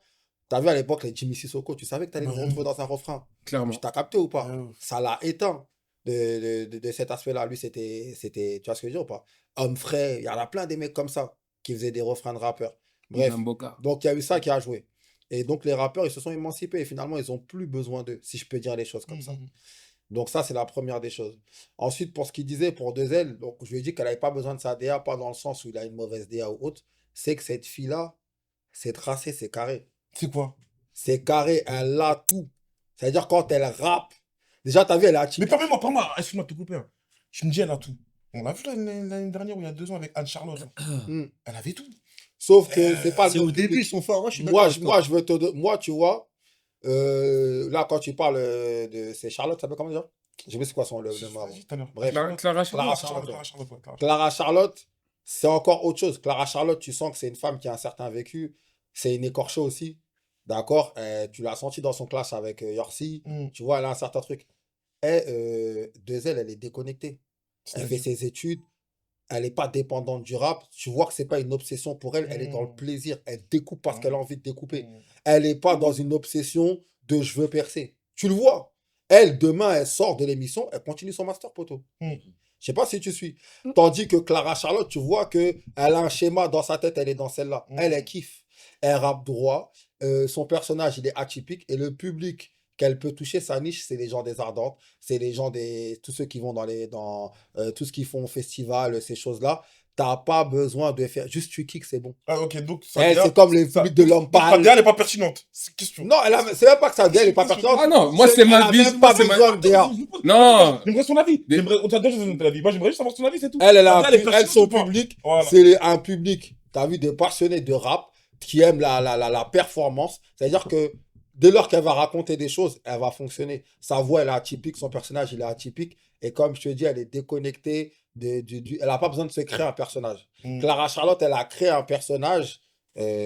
Tu as vu à l'époque les Jimmy Sissoko, tu savais que tu allais le retrouver dans un refrain. Clairement. Tu t'as capté ou pas? Ouais. Ça l'a éteint de cet aspect-là. Lui, c'était, tu vois ce que je veux dire ou pas? Homme frais, il y en a plein des mecs comme ça qui faisaient des refrains de rappeurs. Bref, Namboka. donc il y a eu ça qui a joué. Et donc les rappeurs, ils se sont émancipés et finalement, ils n'ont plus besoin d'eux, si je peux dire les choses comme ça. Donc ça, c'est la première des choses. Ensuite, pour ce qu'il disait pour Dezel, donc je lui ai dit qu'elle n'avait pas besoin de sa DA, pas dans le sens où il a une mauvaise DA ou autre, c'est que cette fille-là, c'est tracé, c'est carré. C'est quoi? C'est carré, elle a tout. C'est-à-dire quand elle rappe, déjà, t'as vu, elle a Mais permets-moi, excuse-moi de te couper. Hein. Tu me dis, elle a tout. On l'a vu l'année dernière ou il y a 2 ans avec Anne-Charlotte. Hmm. Elle avait tout. Sauf que c'est pas C'est le au même début, public. ils sont forts. Moi, je suis d'accord Moi, avec toi. je veux moi, tu vois, là, quand tu parles de... C'est Charlotte, ça s'appelle comment dire? Je sais pas c'est quoi le nom avant. Vas-y, tout à l'heure. Bref. Clara Clara Charlotte. Charlotte. Clara Charlotte, ouais, Clara Charlotte. Clara Charlotte, c'est encore autre chose. Clara Charlotte, tu sens que c'est une femme qui a un certain vécu. C'est une écorchée aussi. D'accord? Tu l'as senti dans son clash avec Yorsi. Tu vois, elle a un certain truc. Dezel, elle est déconnectée. Elle fait ses études. Elle n'est pas dépendante du rap. Tu vois que c'est pas une obsession pour elle. Elle est dans le plaisir. Elle découpe parce qu'elle a envie de découper. Elle n'est pas dans une obsession de je veux percer. Tu le vois. Elle, demain, elle sort de l'émission. Elle continue son master, poteau. Je sais pas si tu suis. Tandis que Clara Charlotte, tu vois qu'elle a un schéma dans sa tête. Elle est dans celle-là. Elle kiffe. Elle rappe droit. Son personnage, il est atypique. Et le public qu'elle peut toucher, sa niche, c'est les gens des Ardentes, c'est les gens tous ceux qui vont dans tout ce qu'ils font au festival, ces choses-là. T'as pas besoin de faire, juste tu kicks, c'est bon. Ah, ok, donc C'est comme les publics de l'homme Ta pâle. DA, elle n'est pas pertinente. C'est question. Non, c'est même pas que sa DA, elle est pas pertinente. Ah non, moi, c'est ma vie. Elle a même pas C'est ma- besoin de DA. Non. J'aimerais son avis. Des- On t'a déjà donné ton avis. Moi, j'aimerais juste savoir son avis, c'est tout. Elle a Ta DA, est elle, pertinente son ou pas? public, Voilà. c'est un public, t'as vu, des passionnés de rap qui aiment la performance. C'est-à-dire que dès lors qu'elle va raconter des choses, elle va fonctionner. Sa voix, elle est atypique, son personnage, il est atypique. Et comme je te dis, elle est déconnectée. Elle n'a pas besoin de se créer un personnage. Clara Charlotte, elle a créé un personnage,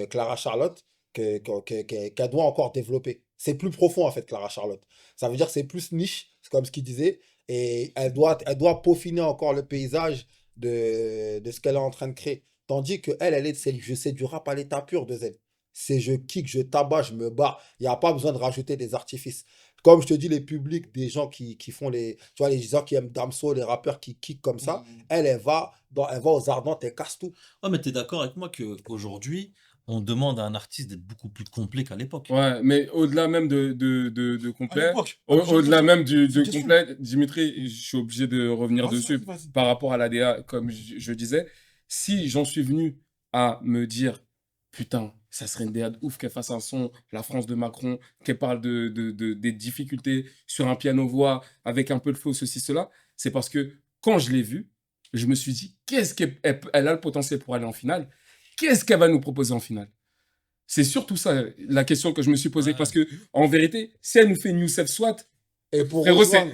Clara Charlotte, qu'elle doit encore développer. C'est plus profond, en fait, Clara Charlotte. Ça veut dire que c'est plus niche, c'est comme ce qu'il disait. Et elle doit peaufiner encore le paysage de ce qu'elle est en train de créer. Tandis que elle est celle, je sais du rap à l'état pur de elle. C'est je kick, je tabac, je me bats. Il n'y a pas besoin de rajouter des artifices. Comme je te dis, les publics des gens qui font tu vois, les gens qui aiment Damso, les rappeurs qui kick comme ça, elle va aux Ardentes, elle casse tout. Ouais, mais t'es d'accord avec moi qu'aujourd'hui, on demande à un artiste d'être beaucoup plus complet qu'à l'époque. Ouais, mais au-delà même de À complet, l'époque. au-delà même C'est une de question. complet, Dimitri, je suis obligé de revenir Vas-y, dessus vas-y. par rapport à l'ADA, comme je disais. Si j'en suis venu à me dire, putain, ça serait une DA de ouf qu'elle fasse un son, la France de Macron, qu'elle parle des difficultés sur un piano-voix avec un peu de flow, ceci, cela, c'est parce que quand je l'ai vue, je me suis dit, qu'est-ce qu'elle a le potentiel pour aller en finale? Qu'est-ce qu'elle va nous proposer en finale? C'est surtout ça la question que je me suis posée. Ouais. Parce que, en vérité, si elle nous fait Youssef Swat, Et pour Frérot, rejoindre-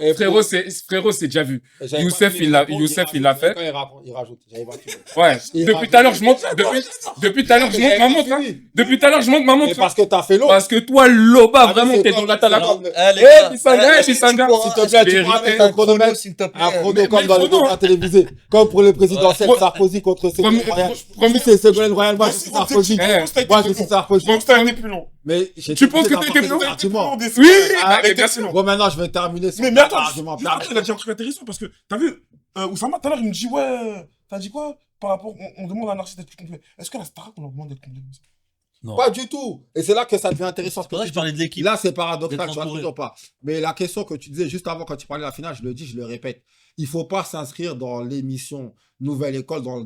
Et frérot, c'est déjà vu. J'avais Youssef, pas fini il l'a- de répondre, Youssef, il l'a fait. Quand il rajoute, j'avais pas fini. Ouais. Il Depuis rajoute. tout à l'heure, je monte ma montre, hein. Depuis tout à l'heure, je monte ma Mais montre. parce que t'as fait long. Parce que toi, Loba, Ah, vraiment, c'est t'es comme- dans la talaka. c'est comme- les Eh, gars, Bissanga, s'il Bissanga. te S'il te plaît, tu pourras mettre un chronomètre, s'il te plaît. un chrono Mais comme dans les chrono, débats télévisés. Comme pour le présidentiel Ouais. Sarkozy contre Ségolène Royal. Premier- Si c'est Ségolène Royal, moi je suis Sarkozy. Eh, Moi je suis Sarkozy. Donc, c'était un des plus longs. Mais j'ai Tu penses que obligé t'étais d'apporter plus des long? arguments. Oui, Ah, mais bien sûr. Bon, maintenant je vais terminer sur Mais un attends, argument. juste après, il a dit un truc intéressant parce que, t'as vu, Oussama, tout à l'heure, il me dit, ouais, t'as dit quoi par rapport, on demande à un artiste d'être plus complet. Est-ce que la Starac, on leur demande d'être complet comme ça? Non. Pas du tout. Et c'est là que ça devient intéressant. C'est pour ça que je parlais de l'équipe. Là, c'est paradoxal, D'être tu vois, entouré. toujours pas. Mais la question que tu disais juste avant, quand tu parlais de la finale, je le dis, je le répète. Il faut pas s'inscrire dans l'émission Nouvelle École dans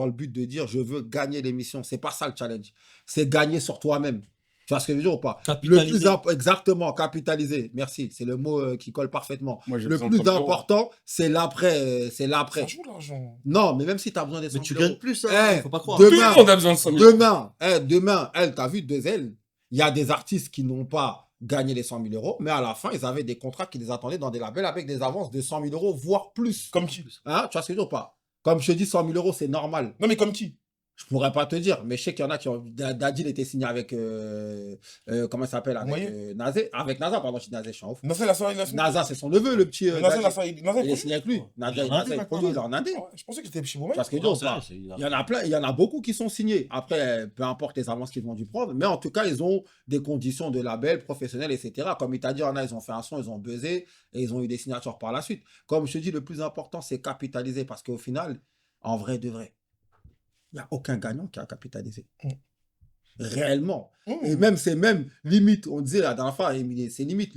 le but de dire je veux gagner l'émission. C'est pas ça le challenge. C'est gagner sur toi-même. Tu vois ce que je veux dire ou pas? Capitaliser. Exactement, capitaliser. Merci. C'est le mot qui colle parfaitement. Moi, j'ai Le besoin de plus 30 euros. important, c'est l'après. C'est l'après. Ça joue l'argent. Non, mais même si tu as besoin des Mais 100 tu 000 gagnes euros. plus, Eh, hein. Faut pas croire. Tout demain, le monde a besoin de 100 000. Demain, t'as vu deux ailes, il y a des artistes qui n'ont pas gagné les 100 000 euros, mais à la fin, ils avaient des contrats qui les attendaient dans des labels avec des avances de 100 000 euros, voire plus. Comme qui? Hein, tu vois ce que je veux dire ou pas? Comme je te dis, 100 000 euros, c'est normal. Non, mais comme qui? Je pourrais pas te dire, mais je sais qu'il y en a qui ont. Dadil était signé avec. Comment il s'appelle? Avec Moyen. Nazé. Avec Naza, pardon, je dis Nazé, je suis en ouf. Non, c'est la soirée, la soirée. Naza, c'est son neveu, le petit. Mais Nazar, Dadil. Nazar, Il est signé avec lui. Naza, Il est en Inde, il est produit, il est en Inde. Ah ouais, je pensais que c'était chez Tu moi-même. vois ce que je veux dire Non, ou c'est pas? vrai, c'est- Il y en a plein, il y en a beaucoup qui sont signés. Après, peu importe les avances qu'ils vont dû prendre, mais en tout cas, ils ont des conditions de label, professionnels, etc. Comme il t'a dit, il y en a, ils ont fait un son, ils ont buzzé et ils ont eu des signatures par la suite. Comme je te dis, le plus important, c'est capitaliser parce qu'au final, en vrai de vrai, il n'y a aucun gagnant qui a capitalisé. Mm. Réellement. Mmh. Et même, c'est même limite, on disait la dernière fois, Émilie, c'est limite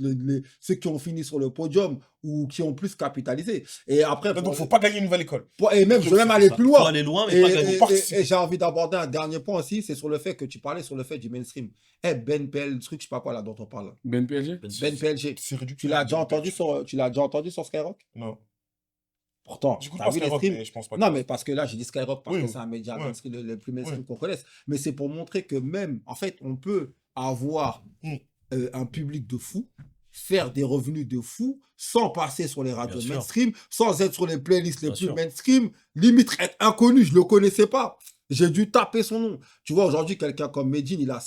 ceux qui ont fini sur le podium ou qui ont plus capitalisé. Et après, Donc, faut pas gagner une nouvelle école. et même, je vais même aller plus loin. Faut aller loin, mais Et, pas gagner. et j'ai envie d'aborder un dernier point aussi, c'est sur le fait que tu parlais sur le fait du mainstream. Ben PL, le truc, je sais pas quoi là dont on parle. Ben PLG. Ben PLG. C'est ridicule. Tu l'as déjà entendu sur Skyrock? Non. Pourtant, J'écoute t'as pas vu les Skyrock, streams? mais je pense pas. Non, mais parce que là, j'ai dit Skyrock parce Oui, que oui. c'est un média Ouais. mainstream, le plus mainstream Ouais. qu'on connaisse. Mais c'est pour montrer que même, en fait, on peut avoir un public de fou, faire des revenus de fou, sans passer sur les radios Bien sûr. mainstream, sans être sur les playlists les Bien plus sûr. mainstream, limite être inconnu, je le connaissais pas. J'ai dû taper son nom. Tu vois, aujourd'hui, quelqu'un comme Medine, il a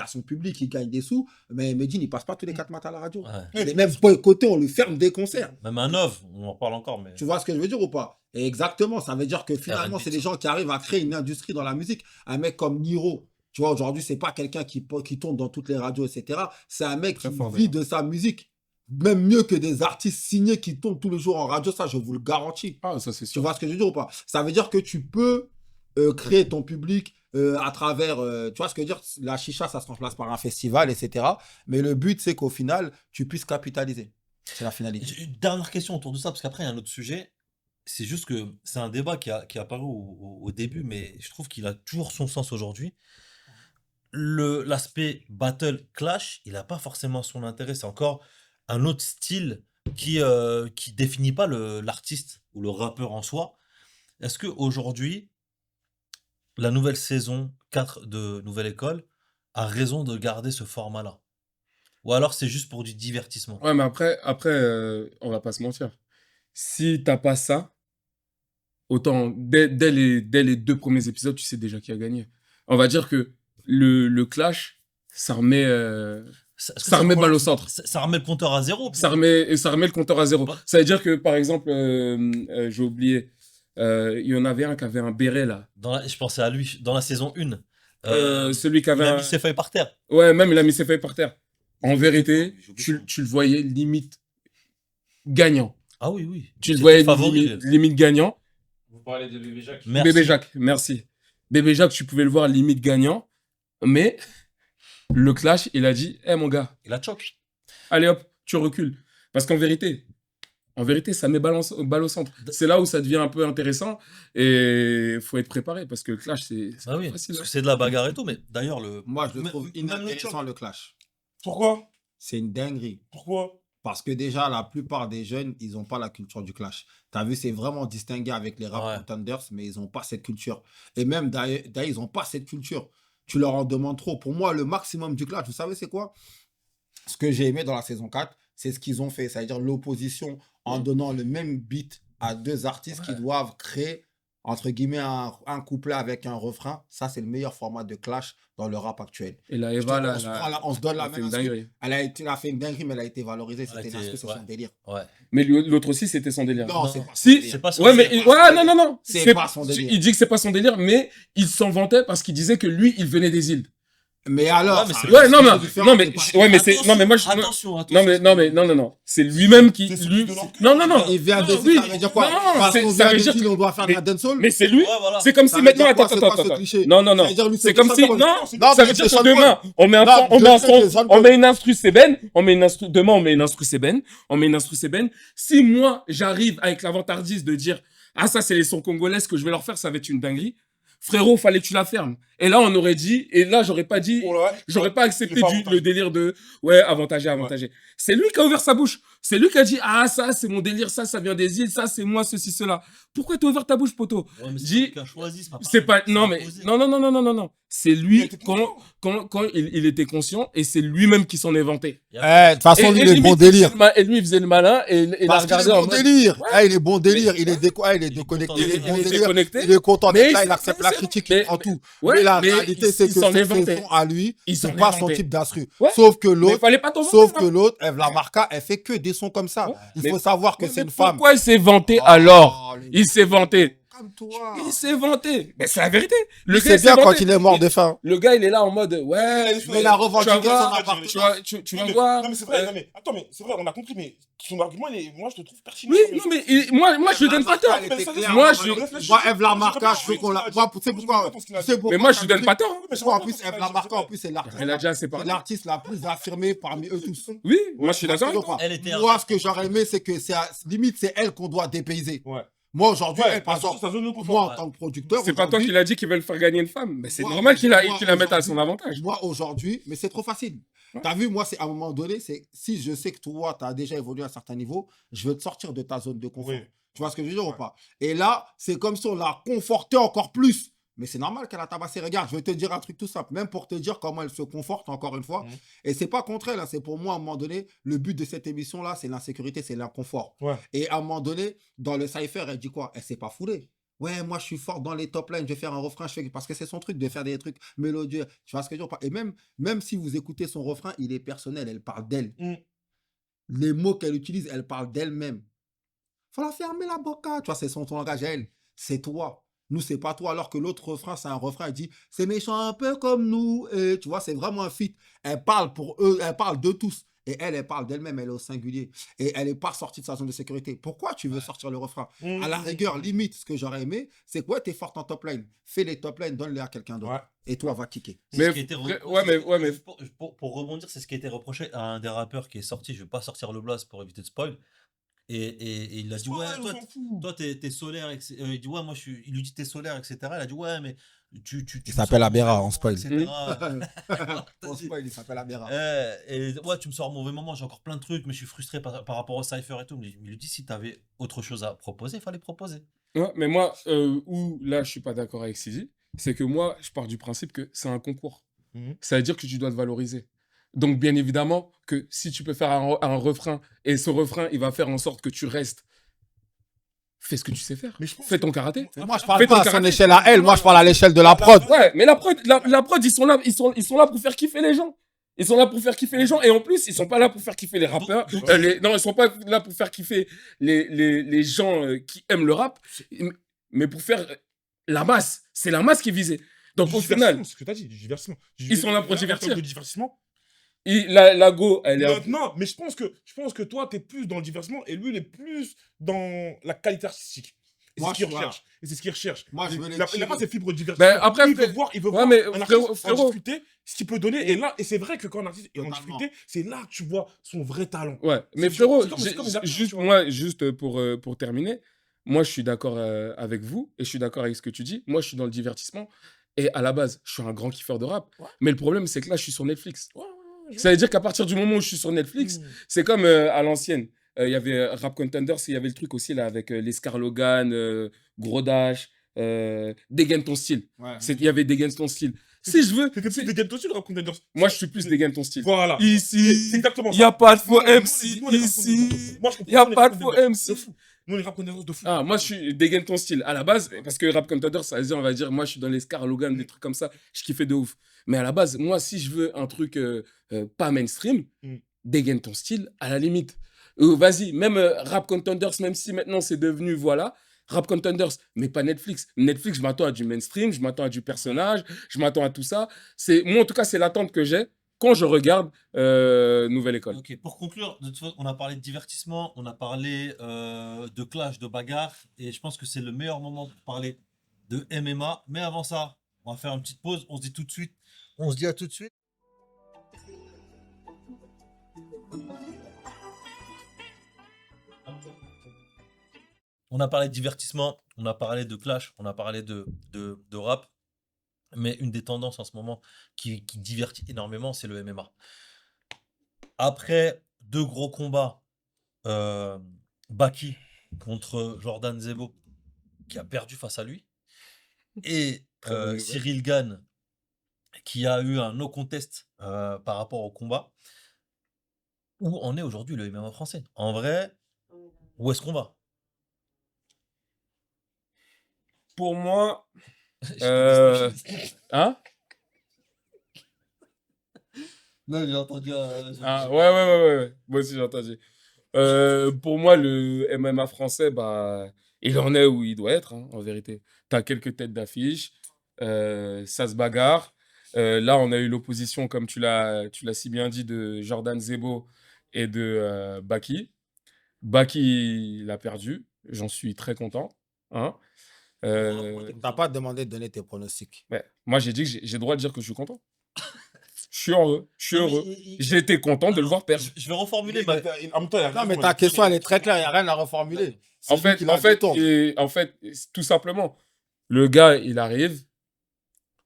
son public, il gagne des sous, mais Medine, il passe pas tous les 4 matins à la radio. Ouais. Et même côté, on lui ferme des concerts. Même un Nov, on en parle encore, mais. Tu vois ce que je veux dire ou pas? Et exactement, ça veut dire que finalement, R&B, c'est des gens qui arrivent à créer une industrie dans la musique. Un mec comme Niro, tu vois, aujourd'hui, c'est pas quelqu'un qui tourne dans toutes les radios, etc. C'est un mec Très qui fort, vit de sa musique. Même mieux que des artistes signés qui tournent tous les jours en radio, ça, je vous le garantis. Ah, ça, c'est Tu sûr. vois ce que je veux dire ou pas? Ça veut dire que tu peux créer ton public à travers, tu vois ce que je veux dire? La chicha, ça se remplace par un festival, etc. Mais le but, c'est qu'au final, tu puisses capitaliser. C'est la finalité. J'ai une dernière question autour de ça, parce qu'après, il y a un autre sujet. C'est juste que c'est un débat qui est apparu au début, mais je trouve qu'il a toujours son sens aujourd'hui. L'aspect battle clash, il n'a pas forcément son intérêt. C'est encore un autre style qui définit pas l'artiste ou le rappeur en soi. Est-ce qu'aujourd'hui, la nouvelle saison 4 de Nouvelle École a raison de garder ce format-là? Ou alors c'est juste pour du divertissement? Ouais, mais après, on va pas se mentir. Si t'as pas ça, autant dès les 2 premiers épisodes, tu sais déjà qui a gagné. On va dire que le clash, ça remet, Est-ce que ça remet balle au centre. ça remet le compteur à zéro? Ça remet le compteur à zéro. Ouais. Ça veut dire que, par exemple, j'ai oublié, il y en avait un qui avait un béret là. Je pensais à lui, dans la saison 1. Celui qui Il avait a un... mis ses feuilles par terre. Ouais, même il a mis ses feuilles par terre. En vérité, J'ai oublié son nom. tu le voyais limite gagnant. Ah oui, oui. Tu le C'était voyais favori. limite gagnant. Vous parlez de Bébé Jacques. Merci. Bébé Jacques, merci. Bébé Jacques, tu pouvais le voir limite gagnant. Mais le clash, il a dit, mon gars, Il a choc. allez hop, tu recules. Parce qu'en vérité, ça met balle au centre. C'est là où ça devient un peu intéressant et il faut être préparé parce que le clash, c'est Ah oui, pas facile. parce que c'est de la bagarre et tout, mais d'ailleurs, Moi, je le Même- trouve même le inintéressant, choc. le clash. Pourquoi? C'est une dinguerie. Pourquoi? Parce que déjà, la plupart des jeunes, ils n'ont pas la culture du clash. Tu as vu, c'est vraiment distingué avec les rap Ouais. contenders, mais ils n'ont pas cette culture. Et même d'ailleurs, ils n'ont pas cette culture. Tu leur en demandes trop. Pour moi, le maximum du clash, vous savez, c'est quoi? Ce que j'ai aimé dans la saison 4, c'est ce qu'ils ont fait. C'est-à-dire l'opposition en donnant le même beat à deux artistes qui doivent créer, entre guillemets, un couplet avec un refrain. Ça, c'est le meilleur format de clash dans le rap actuel. Et la Je te- Eva, on, se prend on se donne la elle a fait même une instru. dinguerie. Elle a fait une dinguerie, mais elle a été valorisée. Elle a C'était une été- instru, c'est ouais. son délire. Ouais. Mais l'autre aussi, c'était son délire. Non, Non. c'est pas son Si, délire. C'est pas son Ouais, mais délire. non. C'est pas son délire. Il dit que c'est pas son délire, mais il s'en vantait parce qu'il disait que lui, il venait des îles. Mais alors, Ouais, mais ça- c'est- Ouais, non, c'est mais, différent, non, mais, c'est pas- ouais, mais c'est, non, mais moi, Attention. non. C'est lui-même qui, C'est ce lui, qui donne non. Il vient de Oui. ça veut dire quoi? Non, Parce qu'on ça vient veut de dire Chine, on doit faire de la mais- dancehall. Mais c'est lui. Ouais, voilà. C'est comme Ça si veut maintenant, dire quoi, attends, c'est quoi ce cliché? Non. Ça veut dire lui, C'est comme si, non, Non, ça mais veut dire c'est que demain, on met un Non, son, on je met un sais que son, Jean- on met une instru Seben, demain, on met une instru Seben. Si moi, j'arrive avec la vantardise de dire, ah, ça, c'est les sons congolais, ce que je vais leur faire, ça va être une dinguerie. Frérot, fallait que tu la fermes. Et là, on aurait dit, et là, j'aurais pas dit, j'aurais pas accepté Il est pas avantagé. le délire de, ouais, avantagé. C'est lui qui a ouvert sa bouche. C'est lui qui a dit, ah, ça, c'est mon délire, ça vient des îles, ça, c'est moi, ceci, cela. Pourquoi t'as ouvert ta bouche, poteau? Dis- C'est pas, non, mais, non. C'est lui, quand il était conscient, et c'est lui-même qui s'en est vanté. Eh, de toute façon, lui, il est limite, bon délire. Et lui, il faisait le malin, et il a Parce qu'il regardé est en bon mode, délire. Eh, il est bon délire. Il est déconnecté. Il est Il est bon il est délire. déconnecté. Il est content Mais d'être là. c'est- Il accepte la c'est- critique. mais- Il prend tout. Ouais, Mais la mais réalité, il- c'est il que s'en est c'est vanté. son à lui. Il s'en C'est est pas son vanté. type d'instru. Ouais. Sauf que mais l'autre, fallait pas t'en vanter, hein. Eve Lamarca, elle fait que des sons comme ça. Ouais. Il Mais- faut savoir que Mais c'est une femme. pourquoi il s'est vanté Oh, alors? les- Il s'est vanté. Calme-toi. Il s'est vanté. Mais c'est la vérité. Le gars, C'est il s'est bien quand vanté. il est mort de faim. Le gars, il est là en mode, ouais, Mais il a tu revendiqué vas voir, son appartenance. tu Non, vas mais- voir. Non, mais c'est vrai, non, mais attends, mais c'est vrai, on a compris, mais son argument, moi, je le trouve pertinent. Oui, non, mais moi, je lui donne pas tort. Elle était claire. Moi, Moi, Eve Lamarca, je veux qu'on la. Moi, tu sais pourquoi? Tu sais pourquoi Mais moi, je lui ça donne me pas fait- tort. Tu sais quoi, en plus, Eve Lamarca, en plus, c'est l'artiste. Elle a déjà assez C'est parlé. l'artiste la plus affirmée parmi eux tous. Oui, moi, je suis d'accord avec toi. Elle était Moi, ce que j'aurais aimé, c'est que limite, c'est elle qu'on doit dépayser. Ouais. Moi, aujourd'hui, Ouais, elle, par parce que exemple, ça zone de moi, confort. en tant que producteur, C'est pas toi aujourd'hui- qui l'a dit qu'il veut le faire gagner une femme. Mais c'est Moi, normal qu'il la mette à aujourd'hui- son avantage. Moi, aujourd'hui, mais c'est trop facile. Ouais. T'as vu, moi, c'est à un moment donné, c'est si je sais que toi, tu as déjà évolué à un certain niveau, je veux te sortir de ta zone de confort. Oui. Tu vois ce que je veux dire ou Ouais. pas? Et là, c'est comme si on l'a conforté encore plus. Mais c'est normal qu'elle a tabassé. Regarde, je vais te dire un truc tout simple, même pour te dire comment elle se conforte, encore une fois. Mhm. Et c'est pas contre elle, hein, c'est pour moi, à un moment donné, le but de cette émission-là, c'est l'insécurité, c'est l'inconfort. Ouais. Et à un moment donné, dans le cypher, elle dit quoi? Elle s'est pas foulée. Ouais, moi, je suis forte dans les top lines, je vais faire un refrain, parce que c'est son truc de faire des trucs mélodieux. Tu vois ce que je veux dire ou pas? Et même si vous écoutez son refrain, il est personnel, elle parle d'elle. Mm. Les mots qu'elle utilise, elle parle d'elle-même. Faut la fermer la boca. Tu vois, c'est son langage à elle. C'est toi. Nous, c'est pas toi. Alors que l'autre refrain, c'est un refrain, il dit c'est méchant un peu comme nous. Et tu vois, c'est vraiment un feat. Elle parle pour eux, elle parle de tous. Et elle parle d'elle-même, elle est au singulier. Et elle n'est pas sortie de sa zone de sécurité. Pourquoi tu veux sortir le refrain? À la rigueur, limite, ce que j'aurais aimé, c'est quoi? T'es forte en top line. Fais les top lines, donne-les à quelqu'un d'autre. Ouais. Et toi, va kicker. Mais mais Pour rebondir, c'est ce qui a été reproché à un des rappeurs qui est sorti. Je vais pas sortir le blast pour éviter de spoil. Et il a dit ouais, toi t'es solaire. Il dit ouais, moi il lui dit t'es solaire, etc. Il a dit ouais, mais tu Il s'appelle Abera, on spoil. etc. On spoil, il s'appelle Abera. Et ouais, tu me sors un mauvais moment, j'ai encore plein de trucs, mais je suis frustré par rapport au cypher et tout. Mais il lui dit si t'avais autre chose à proposer, il fallait proposer. Ouais, mais moi, où là, je suis pas d'accord avec Sidi, c'est que moi, je pars du principe que c'est un concours. Mhm. Ça veut dire que tu dois te valoriser. Donc, bien évidemment, que si tu peux faire un refrain, et ce refrain, il va faire en sorte que tu restes, fais ce que tu sais faire. Mais je pense Fais que- ton karaté. Mais moi, je parle Fais ton pas à son karaté. échelle à elle. Moi, je parle à l'échelle de la prod. Ouais, mais la prod, ils sont là, ils sont là pour faire kiffer les gens. Ils sont là pour faire kiffer les gens. Et en plus, ils sont pas là pour faire kiffer les rappeurs. Non, ils sont pas là pour faire kiffer les gens qui aiment le rap. Mais pour faire la masse. C'est la masse qui est visée. Donc, Du au divertissement, final, c'est ce que t'as dit, du divertissement. Ils sont là pour En termes divertir. de divertissement. la go, elle est... Non, mais je pense que toi, t'es plus dans le divertissement et lui, il est plus dans la qualité artistique. Et Moi, c'est ce qu'il je- recherche. Et c'est ce qu'il recherche. Moi, je veux les Il a tirer. pas ses fibres de divertissement. Ben, après, il veut voir ouais, mais un frérot, artiste frérot. en difficulté, ce qu'il peut donner. Et c'est vrai que quand un artiste est en Totalement. difficulté, c'est là que tu vois son vrai talent. Ouais, mais C'est frérot, comme les appels, juste, tu vois. moi, juste pour terminer, moi, je suis d'accord avec vous et je suis d'accord avec ce que tu dis. Moi, je suis dans le divertissement et à la base, je suis un grand kiffeur de rap. Ouais. Mais le problème, c'est que là, je suis sur Netflix. Je Ça veut dire qu'à partir du moment où je suis sur Netflix, vois. c'est comme à l'ancienne. Il y avait Rap Contenders, il y avait le truc aussi là avec les Scarlogan, Gros Dash, Dégaine ton style. Ouais. Il y avait Dégaine ton style. Si je veux. C'était plus des ton style, Rap Contenders. Moi, je suis plus dégaine ton style. Voilà. C'est Ici, exactement il ça. n'y a pas de faux Nous, on est MC. Rap Contenders. Ici, Moi, je comprends il n'y a nous, on est pas Rap de faux Contenders MC. de fou. Nous, on est Rap Contenders de fou. Ah, moi, je suis dégaine ton style. À la base, parce que Rap Contenders, ça veut dire, on va dire, moi, je suis dans les Scar, Logan, des trucs comme ça. Je kiffais de ouf. Mais à la base, moi, si je veux un truc pas mainstream, Mm. dégaine ton style, à la limite. Vas-y, même Rap Contenders, même si maintenant c'est devenu, voilà, Rap Contenders, mais pas Netflix. Netflix, je m'attends à du mainstream, je m'attends à du personnage, je m'attends à tout ça. Moi, en tout cas, c'est l'attente que j'ai quand je regarde Nouvelle École. Ok, pour conclure, de toute façon, on a parlé de divertissement, on a parlé de clash, de bagarre, et je pense que c'est le meilleur moment pour parler de MMA. Mais avant ça, on va faire une petite pause. On se dit tout de suite. On se dit à tout de suite. On a parlé de divertissement, on a parlé de clash, on a parlé de rap. Mais une des tendances en ce moment qui divertit énormément, c'est le MMA. Après 2 gros combats, Baki contre Jordan Zebo, qui a perdu face à lui, et Très bonne nouvelle. Cyril Gane, qui a eu un no contest par rapport au combat. Où en est aujourd'hui le MMA français? En vrai, où est-ce qu'on va? Pour moi, J'ai hein? Non, j'ai entendu. Ah, ouais. Moi aussi, j'ai entendu. Pour moi, le MMA français, bah, il en est où il doit être, hein, en vérité. T'as quelques têtes d'affiche, ça se bagarre. Là, on a eu l'opposition, comme tu l'as si bien dit, de Jordan Zebo et de Baki. Baki, il a perdu. J'en suis très content. Hein. T'as pas demandé de donner tes pronostics. Ouais. Moi, j'ai dit que j'ai le droit de dire que je suis content. Je suis heureux. Je suis Non, mais heureux. J'ai été content de le voir perdre. Je vais reformuler ma. En même temps, il y a Non, mais raison, ta il- question, elle est très claire. Il n'y a rien à reformuler. C'est En lui fait, qui l'a dit, en fait, tout simplement, le gars, il arrive,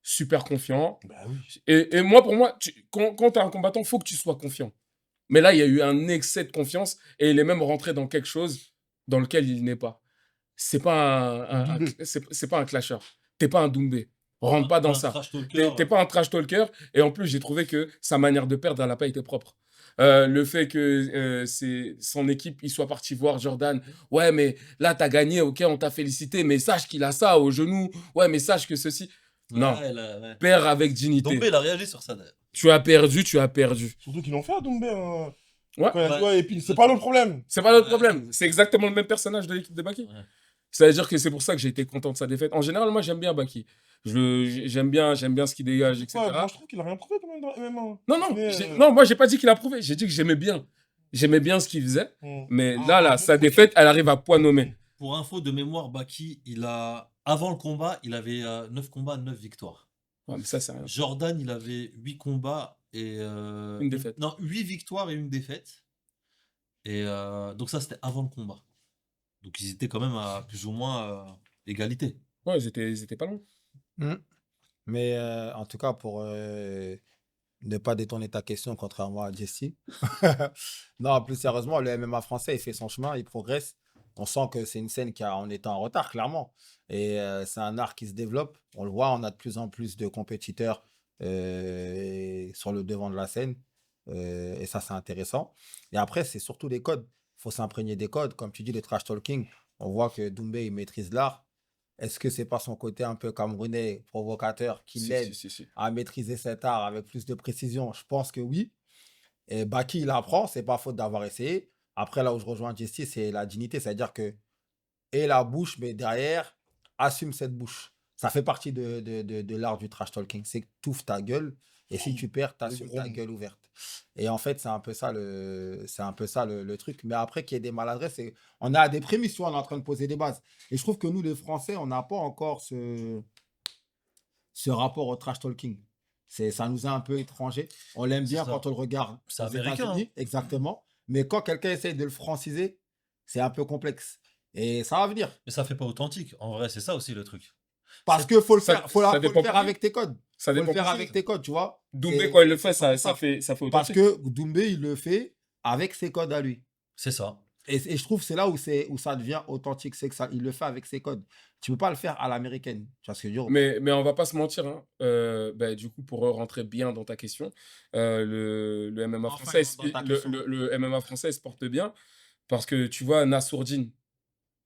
super confiant. Bah oui. Et moi, pour moi, quand tu es un combattant, il faut que tu sois confiant. Mais là, il y a eu un excès de confiance et il est même rentré dans quelque chose dans lequel il n'est pas. C'est pas c'est pas un clasher. T'es pas un Doumbé. Rentre pas dans Un ça. trash talker. T'es pas un trash talker. Et en plus, j'ai trouvé que sa manière de perdre, elle n'a pas été propre. Le fait que son équipe, il soit parti voir Jordan. Ouais, mais là, t'as gagné, ok, on t'a félicité, mais sache qu'il a ça au genou. Ouais, mais sache que ceci. Non, Ouais, ouais. perds avec dignité. Dombé, il a réagi sur ça d'ailleurs. Tu as perdu, tu as perdu. Surtout qu'ils l'ont fait à Doumbé. Ouais. Quand il a dit, Ouais. ouais, et puis, c'est pas le problème. C'est pas notre problème. C'est exactement le même personnage de l'équipe de Baki. Ouais. C'est-à-dire que c'est pour ça que j'ai été content de sa défaite. En général, moi, j'aime bien Baki. J'aime bien ce qu'il dégage, etc. Ouais, moi, je trouve qu'il a rien prouvé quand même dans le MMA. Non, Mais, non, moi, j'ai pas dit qu'il a prouvé. J'ai dit que j'aimais bien. J'aimais bien ce qu'il faisait. hmm. Mais Ah, là, bon, sa ok. défaite, elle arrive à point nommé. Pour info de mémoire, Baki, avant le combat, il avait 9 combats, 9 victoires. Ouais, mais ça, c'est rien. Jordan, il avait 8 combats et. Une défaite. Non, 8 victoires et une défaite. Et donc, ça, c'était avant le combat. Donc, ils étaient quand même à plus ou moins égalité. Ouais, ils étaient pas loin. Mais en tout cas, pour ne pas détourner ta question, contrairement à Jesse. Non, plus sérieusement, le MMA français, il fait son chemin, il progresse. On sent que c'est une scène on est en retard, clairement. Et c'est un art qui se développe. On le voit, on a de plus en plus de compétiteurs sur le devant de la scène. Et ça, c'est intéressant. Et après, c'est surtout les codes. Il faut s'imprégner des codes. Comme tu dis, le trash talking, on voit que Doumbé, il maîtrise l'art. Est-ce que c'est pas son côté un peu camerounais, provocateur, qui l'aide Si. à maîtriser cet art avec plus de précision? Je pense que oui. Et Baki, il apprend, c'est pas faute d'avoir essayé. Après, là où je rejoins Jesse, c'est la dignité, c'est-à-dire que et la bouche, mais derrière, assume cette bouche. Ça fait partie de l'art du trash talking. C'est que tu ouvres ta gueule et si tu perds, tu assumes ta gueule ouverte. Et en fait, c'est un peu ça le truc. Mais après, qu'il y ait des maladresses, on a des prémices, tu vois, on est en train de poser des bases. Et je trouve que nous, les Français, on n'a pas encore ce rapport au trash talking. Ça nous est un peu étranger. On l'aime bien ça. quand on le regarde C'est aux américain, États-Unis, exactement. Mais quand quelqu'un essaye de le franciser, c'est un peu complexe. Et ça va venir. Mais ça fait pas authentique. En vrai, c'est ça aussi le truc. Parce qu'il faut le ça- faire, faut ça le dépend faire pour avec tes codes. Ça Faut le dépend faire pour avec qui. tes codes, tu vois. Doumbé, C'est- quand il le fait, c'est ça ça. fait Parce authentique. que Doumbé, il le fait avec ses codes à lui. C'est ça. Et je trouve que c'est là où ça devient authentique, c'est que ça, il le fait avec ses codes. Tu peux pas le faire à l'américaine. Tu vois ce que je veux dire ou pas? Mais on va pas se mentir, hein. Bah, du coup, pour rentrer bien dans ta question, le MMA Enfin, français, il rentre dans ta le, question. le MMA français il se porte bien parce que tu vois, Nassourdine,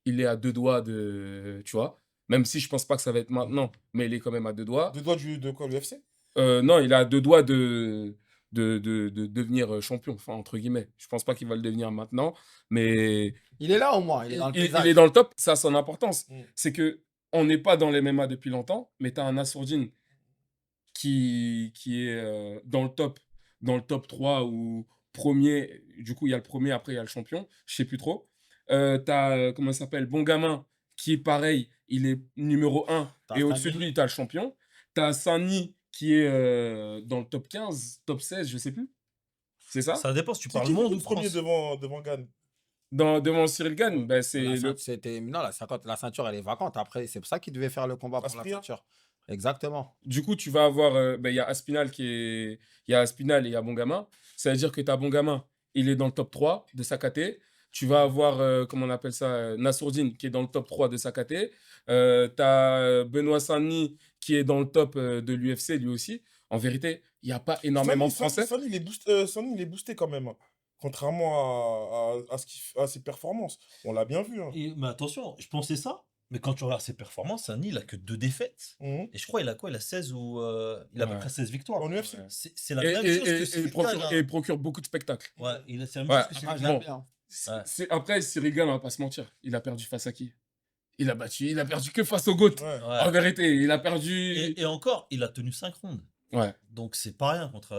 il est à 2 doigts de. Tu vois, même si je pense pas que ça va être maintenant, mais il est quand même à 2 doigts. De doigts de quoi, l'UFC? Non, il est à 2 doigts de devenir champion, enfin, entre guillemets. Je pense pas qu'il va le devenir maintenant, mais Il est là au moins, il est dans le il est paysage. dans le top, ça a son importance. Mm. C'est que on n'est pas dans les MMA depuis longtemps, mais tu as un Nassourdine qui est dans le top 3 ou premier. Du coup, il y a le premier, après il y a le champion, je sais plus trop. Tu as, comment il s'appelle, Bon Gamin, qui est pareil, il est numéro 1, T'as et au-dessus de Stanley. lui, tu as le champion. Tu as Sani, qui est dans le top 15, top 16, je sais plus. C'est ça? Ça dépend si tu C'est parles qui monde le ou premier France. devant Gann? Devant Cyril Gane, ben, c'est La ceinture, elle est vacante. Après, c'est pour ça qu'il devait faire le combat pour la Aspria? ceinture. Exactement. Du coup, tu vas avoir, ben, il y a Aspinal il y a Aspinal et il y a Bon Gamin. Ça veut dire que tu as Bon Gamin, il est dans le top 3 de sa KT. Tu vas avoir, comment on appelle ça, Nassourdine, qui est dans le top 3 de sa KT. Tu as Benoît Saint-Denis, qui est dans le top de l'UFC, lui aussi. En vérité, il n'y a pas énormément de Français. Sonny, il est boosté quand même, hein. Contrairement à ses performances. On l'a bien vu, hein. Mais attention, je pensais ça. Mais quand tu regardes ses performances, Sani, il a que 2 défaites. Mhm. Et je crois, il a quoi? Il a 16 ou. Il a à peu Ouais. près 16 victoires. En UFC. C'est la Et, même et- chose que et- et Cyril il procure, Gane, et hein. il procure beaucoup de spectacles. Ouais, c'est la même Ouais. chose que Après, Cyril je Gane. l'aime bien. Ouais. Après, Cyril Gane, on va pas se mentir. Il a perdu face à qui? Il a perdu que face au GOAT. Ouais. Ouais. En vérité, il a perdu. Et encore, il a tenu 5 rondes. Ouais, Donc c'est pas rien contre.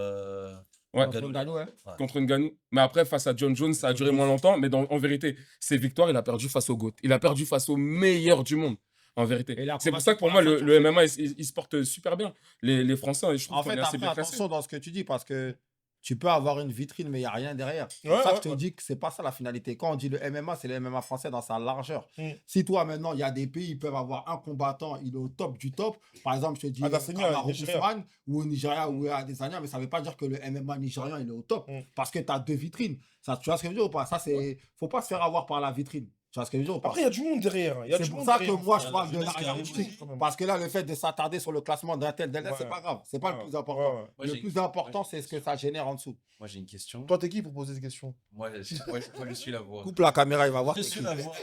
ouais. Contre Ngannou, ouais. Contre Ngannou. Mais après, face à John Jones, ça a duré moins longtemps. Mais en vérité, ses victoires, il a perdu face au GOAT. Il a perdu face au meilleur du monde. En vérité. Et il a C'est pour combattu ça que pour pour moi, la le ceinture. MMA, il se porte super bien. Les Français, je trouve En qu'on fait, est assez après, bien classés. attention dans ce que tu dis, parce que tu peux avoir une vitrine, mais il n'y a rien derrière. C'est Ouais, pour ça que ouais, je te ouais. dis que c'est pas ça la finalité. Quand on dit le MMA, c'est le MMA français dans sa largeur. Mm. Si toi, maintenant, il y a des pays, ils peuvent avoir un combattant, il est au top du top. Par exemple, je te dis Adesanya, Kamaru Nigeria. Usman ou au Nigeria ou à Adesanya, mais ça ne veut pas dire que le MMA nigérian, il est au top. Mm. Parce que tu as 2 vitrines. Ça, tu vois ce que je veux dire ou pas? Ça, c'est... Faut pas se faire avoir par la vitrine. Tu vois ce que je veux dire ou pas? Après, il y a du monde derrière, hein. Il y a C'est du pour monde ça que derrière. moi, Il y je a parle la de jeunesse qui l'arrière arrive boutique. Parce que là, le fait de s'attarder sur le classement d'un tel, Ouais. c'est pas grave. C'est pas le Ouais. plus important. Ouais, ouais. Moi, Le j'ai- plus important, c'est ce que ça génère en dessous. Moi, j'ai une question. Toi, t'es qui pour poser cette question? Moi, je suis la voix. Coupe la caméra, il va voir. Je t'es suis qui. la voix.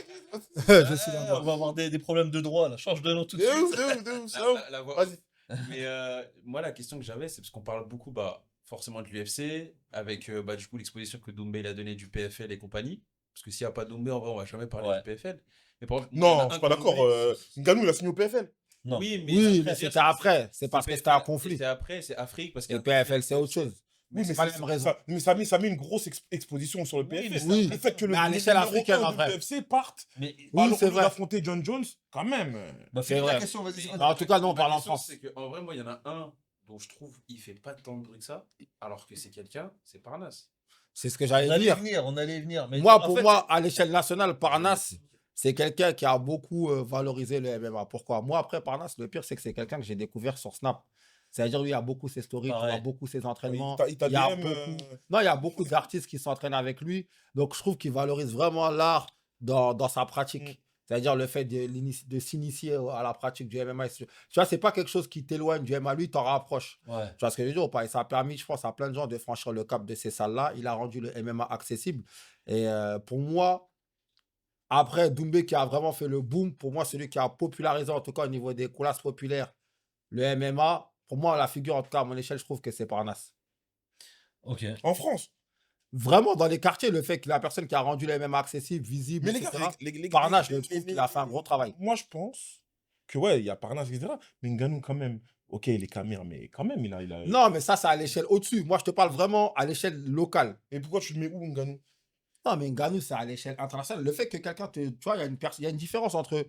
Je suis la voix. On va avoir des problèmes de droit là. Change de nom tout de De suite. ouf, de ouf, de ouf, c'est La, ouf. la voix. Vas-y. Mais moi, la question que j'avais, c'est parce qu'on parle beaucoup, forcément de l'UFC, avec du coup l'exposition que Doumbé il a donnée du PFL et compagnie. Parce que s'il n'y a pas Doumbé, en vrai, on va jamais parler Ouais. du PFL. Mais par exemple, moi, il y en a Non, un je suis pas comme d'accord. Doumbé. Ngannou, il a signé au PFL. Non. Oui, mais, Oui, après, mais c'était après. C'est parce que c'était un conflit. C'est après, c'est Afrique. Parce Et le qu'il y a un PFL, c'est autre chose. Oui, c'est mais pas la même raison. ça met une grosse exposition sur le PFL. mais Oui, Le fait que le mais à l'échelle numéro africaine, 1 en du vrai. PFC parte, Mais Oui, alors c'est qu'on vrai. affronter John Jones, quand même. bah, C'est fais vrai. ta question, vas-y. Mais En tout cas, non, on ma parle en question, France. c'est que, en vrai, moi, il y en a un dont je trouve il fait pas tant de bruit que ça, alors que c'est quelqu'un, c'est Parnasse. C'est ce que On j'allais allait dire. venir, on allait venir. Mais Moi, en pour fait, moi, à l'échelle nationale, Parnasse, c'est quelqu'un qui a beaucoup valorisé le MMA. Pourquoi? Moi, après Parnasse, le pire, c'est que c'est quelqu'un que j'ai découvert sur Snap. C'est-à-dire, lui, il y a beaucoup ses stories, tu vois Pareil. beaucoup ses entraînements. Il t'a Il y a DM, beaucoup... Non, il y a beaucoup d'artistes qui s'entraînent avec lui. Donc, je trouve qu'il valorise vraiment l'art dans sa pratique. Mm. C'est-à-dire le fait de s'initier à la pratique du MMA. Tu vois, c'est pas quelque chose qui t'éloigne du MMA. Lui, t'en rapproche. ouais. Tu vois ce que je veux dire ou pas? Et ça a permis, je pense, à plein de gens de franchir le cap de ces salles-là. Il a rendu le MMA accessible. Et pour moi, après Doumbé qui a vraiment fait le boom, pour moi, celui qui a popularisé, en tout cas au niveau des classes populaires, le MMA, pour moi, la figure, en tout cas à mon échelle, je trouve que c'est Parnasse. Ok. en France. Vraiment, dans les quartiers, le fait que la personne qui a rendu le MMA accessible, visible, Mais les gars, etc. les- Parnasse, je les- trouve les- qu'il a fait un gros travail. Moi, je pense que, ouais, il y a Parnasse, etc. Mais Ngannou, quand même. Ok, il est Camir, mais quand même, il a... Non, mais ça, c'est à l'échelle au-dessus. Moi, je te parle vraiment à l'échelle locale. Et pourquoi tu le mets où, Ngannou? Non, mais Ngannou, c'est à l'échelle internationale. Le fait que quelqu'un te. Tu vois, il y a une différence entre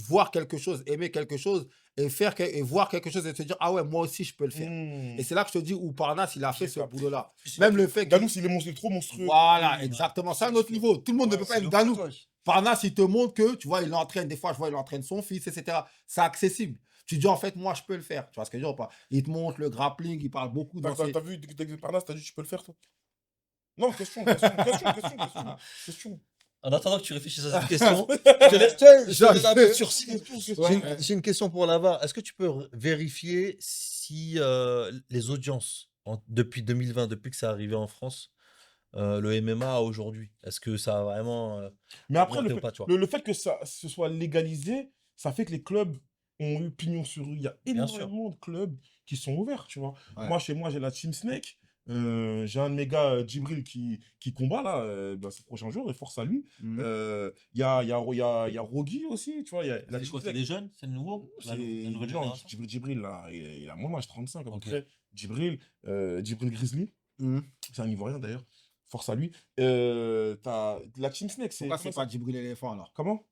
voir quelque chose, aimer quelque chose, et voir quelque chose et te dire, ah ouais, moi aussi, je peux le faire. Et c'est là que je te dis où Parnasse, il a fait ce boulot-là. Même le fait que. Ngannou, s'il est trop monstrueux. Voilà, exactement. C'est un autre niveau. Tout le monde ne peut pas être Ngannou. Parnasse, il te montre que, tu vois, il entraîne, des fois, je vois, il entraîne son fils, etc. C'est accessible. Tu dis, en fait, moi, je peux le faire. Tu vois ce que je veux dire ou pas? Il te montre le grappling, il parle beaucoup dans ses... T'as vu Parnasse, t'as dit, tu peux le faire, toi? Non, question. En attendant que tu réfléchisses à cette question, je te laisse un peu sur site. J'ai une question pour Lava. Est-ce que tu peux vérifier si les audiences depuis 2020, depuis que ça arrivé en France, le MMA à aujourd'hui, est-ce que ça a vraiment Mais après, augmenté ou pas, tu vois? le fait que ça se soit légalisé, ça fait que les clubs ont eu pignon sur rue. Il y a Bien sûr. énormément de clubs qui sont ouverts, tu vois. Ouais. Moi, chez moi, j'ai la Team Snake. J'ai un de mes gars, Djibril, qui combat là, ces prochains jours, et force à lui. Mhm. Il y a Rogi aussi, tu vois. Il y a la C'est Team quoi, c'est Snake. des jeunes? C'est nouveau? La nouvelle Non, génération? Djibril, là, il a mon âge, 35 à peu Ok. près. Djibril Grizzly, Mhm. c'est un Ivoirien d'ailleurs. Force à lui. T'as la Team Snake, Pourquoi c'est pas Djibril l'éléphant alors? Comment?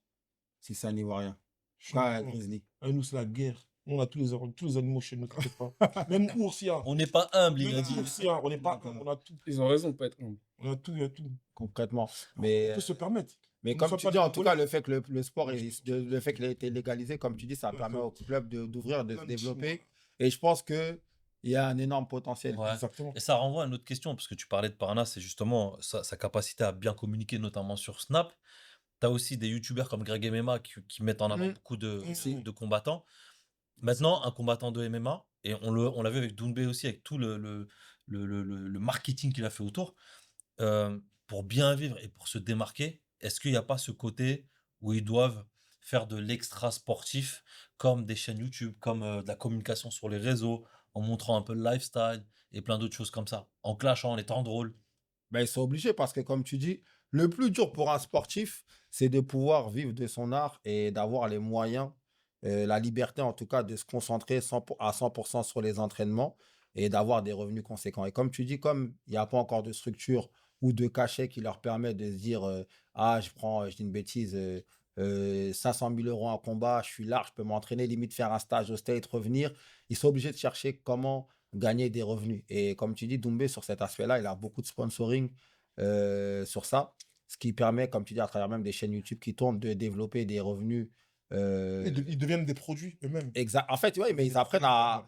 Si c'est un Ivoirien. Je suis Pourquoi un content. Grizzly? Nous, c'est la guerre. On a tous les animaux chez nous, t'inquiète pas. Même ours, il y a. On n'est pas humble, il a Même dit. ours, il y a. On n'est pas. On a tout. Ils ont raison de pas être humble. On a tout, il y a tout. Concrètement. On Mais, peut se permettre. mais On comme soit tu pas dis, des en tout cas, voleurs. le fait que le sport, le fait qu'il ait été légalisé, comme tu dis, ça permet au club d'ouvrir, de se Plein de développer. Chinois. Et je pense qu'il y a un énorme potentiel. Ouais. Exactement. Et ça renvoie à une autre question, parce que tu parlais de Parnas, c'est justement sa capacité à bien communiquer, notamment sur Snap. Tu as aussi des youtubeurs comme Greg MMA qui mettent en avant Mhm. beaucoup Mhm. de combattants. Maintenant, un combattant de MMA, et on l'a vu avec Doumbé aussi, avec tout le marketing qu'il a fait autour, pour bien vivre et pour se démarquer, est-ce qu'il n'y a pas ce côté où ils doivent faire de l'extra sportif, comme des chaînes YouTube, comme de la communication sur les réseaux, en montrant un peu le lifestyle et plein d'autres choses comme ça, en clashant, en étant drôle? Ben, ils sont obligés parce que, comme tu dis, le plus dur pour un sportif, c'est de pouvoir vivre de son art et d'avoir les moyens, la liberté en tout cas, de se concentrer à 100% sur les entraînements et d'avoir des revenus conséquents. Et comme tu dis, comme il n'y a pas encore de structure ou de cachet qui leur permet de se dire ah, je dis une bêtise, 500 000 euros en combat, je suis large, je peux m'entraîner, limite faire un stage au State, revenir. Ils sont obligés de chercher comment gagner des revenus. Et comme tu dis, Doumbé, sur cet aspect-là, il a beaucoup de sponsoring sur ça, ce qui permet, comme tu dis, à travers même des chaînes YouTube qui tournent, de développer des revenus. Ils deviennent des produits eux-mêmes. Exact. En fait, oui, mais ils apprennent on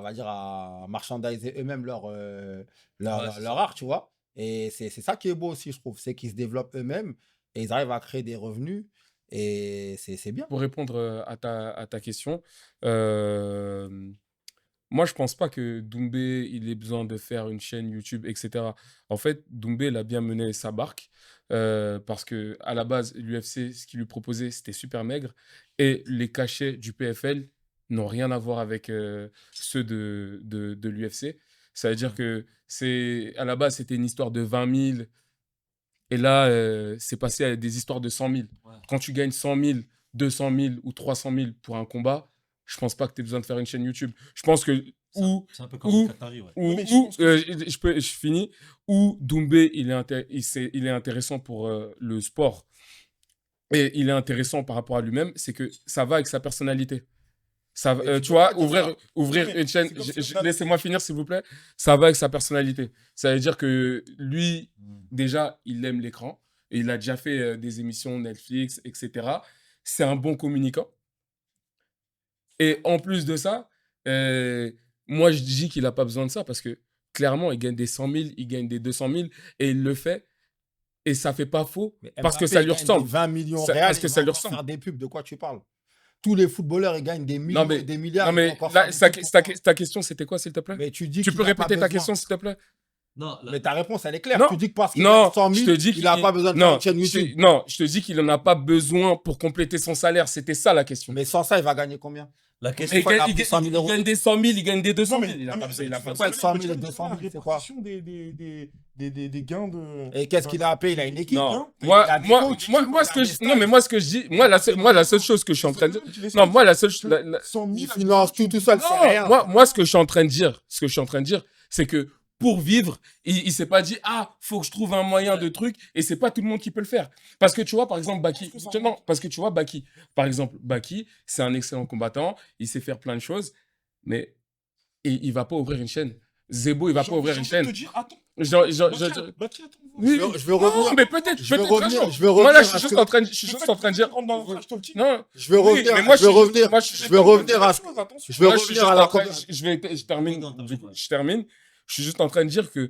va dire, à marchandiser eux-mêmes Ouais, c'est leur ça. art, tu vois. Et c'est ça qui est beau aussi, je trouve, c'est qu'ils se développent eux-mêmes et ils arrivent à créer des revenus et c'est bien. Pour répondre à ta question, moi, je pense pas que Doumbé, il ait besoin de faire une chaîne YouTube, etc. En fait, Doumbé, il a bien mené sa barque parce que à la base, l'UFC, ce qu'il lui proposait, c'était super maigre et les cachets du PFL n'ont rien à voir avec ceux de l'UFC. Ça veut dire que à la base, c'était une histoire de 20 000 et là, c'est passé à des histoires de 100 000. Ouais. Quand tu gagnes 100 000, 200 000 ou 300 000 pour un combat, je pense pas que tu aies besoin de faire une chaîne YouTube. Je pense que C'est un peu comme le Qatari, ouais. ou, mais je pense que je finis, ou Doumbé, il est intéressant pour le sport et il est intéressant par rapport à lui-même, c'est que ça va avec sa personnalité. Ça, Mais tu tu peux vois, pas dire ça. ouvrir Non, mais une chaîne, c'est comme si on a- laissez-moi finir s'il vous plaît, ça va avec sa personnalité. Ça veut dire que lui, déjà, il aime l'écran, et il a déjà fait des émissions Netflix, etc. C'est un bon communicant. Et en plus de ça, moi, je dis qu'il n'a pas besoin de ça parce que clairement, il gagne des 100 000, il gagne des 200 000 et il le fait. Et ça fait pas faux Mais parce que Mbappé, ça il lui gagne des ressemble. 20 millions Ça- réels, parce que il ça va lui encore ressemble. faire des pubs, de quoi tu parles? Tous les footballeurs, ils gagnent des millions Non, mais, et des milliards. non, ils mais vont encore là, faire des pubs. ta question, c'était quoi, s'il te plaît? Mais tu dis Tu qu'il peux a pas répéter ta besoin. question, s'il te plaît? Non, Mais ta réponse, elle est claire. Non. Tu dis que parce qu'il Non, gagne 100 je 000, te dis il n'a pas besoin de faire une chaîne YouTube. non, je te dis qu'il n'en a pas besoin pour compléter son salaire. C'était ça la question. Mais sans ça, il va gagner combien? la Mais question, une fois, il a il pris 100 000 euros. gagne des 100 000, il gagne des 200 000. Non, mais- Il a non, pas mais besoin, il a tu pas peux besoin. Ouais, 100 000 et tu peux 200 000, la c'est quoi? répartition des gains de. Et qu'est-ce qu'il a appelé? Il a une équipe. Non, hein. Il moi, a des moi, coachs, moi, il moi, a ce que des je, non, mais moi, ce que je dis, moi, la seule chose que je suis en train de dire, non, moi, la seule, la- 100 000. Il finance tout seul, c'est non, rien. moi, ce que je suis en train de dire, c'est que pour vivre, il s'est pas dit, ah, faut que je trouve un moyen de truc, et c'est pas tout le monde qui peut le faire. Parce que tu vois, par exemple, Baki, non, parce que tu vois, Baki, par exemple, Baki, c'est un excellent combattant, il sait faire plein de choses, mais il va pas ouvrir une chaîne. Zebo, il va pas ouvrir une chaîne. Je te dire, attends. Oui, Je veux revenir. mais peut-être, Je veux peut-être. revenir, franchement. je veux Moi, là, revenir je suis à juste ce que- en train de dire. Non, Je veux oui, revenir. mais moi, Je veux revenir. moi, je suis Je veux revenir à. Je veux moi, je suis revenir juste à la. je termine. Non, Je termine. Je suis juste en train de dire que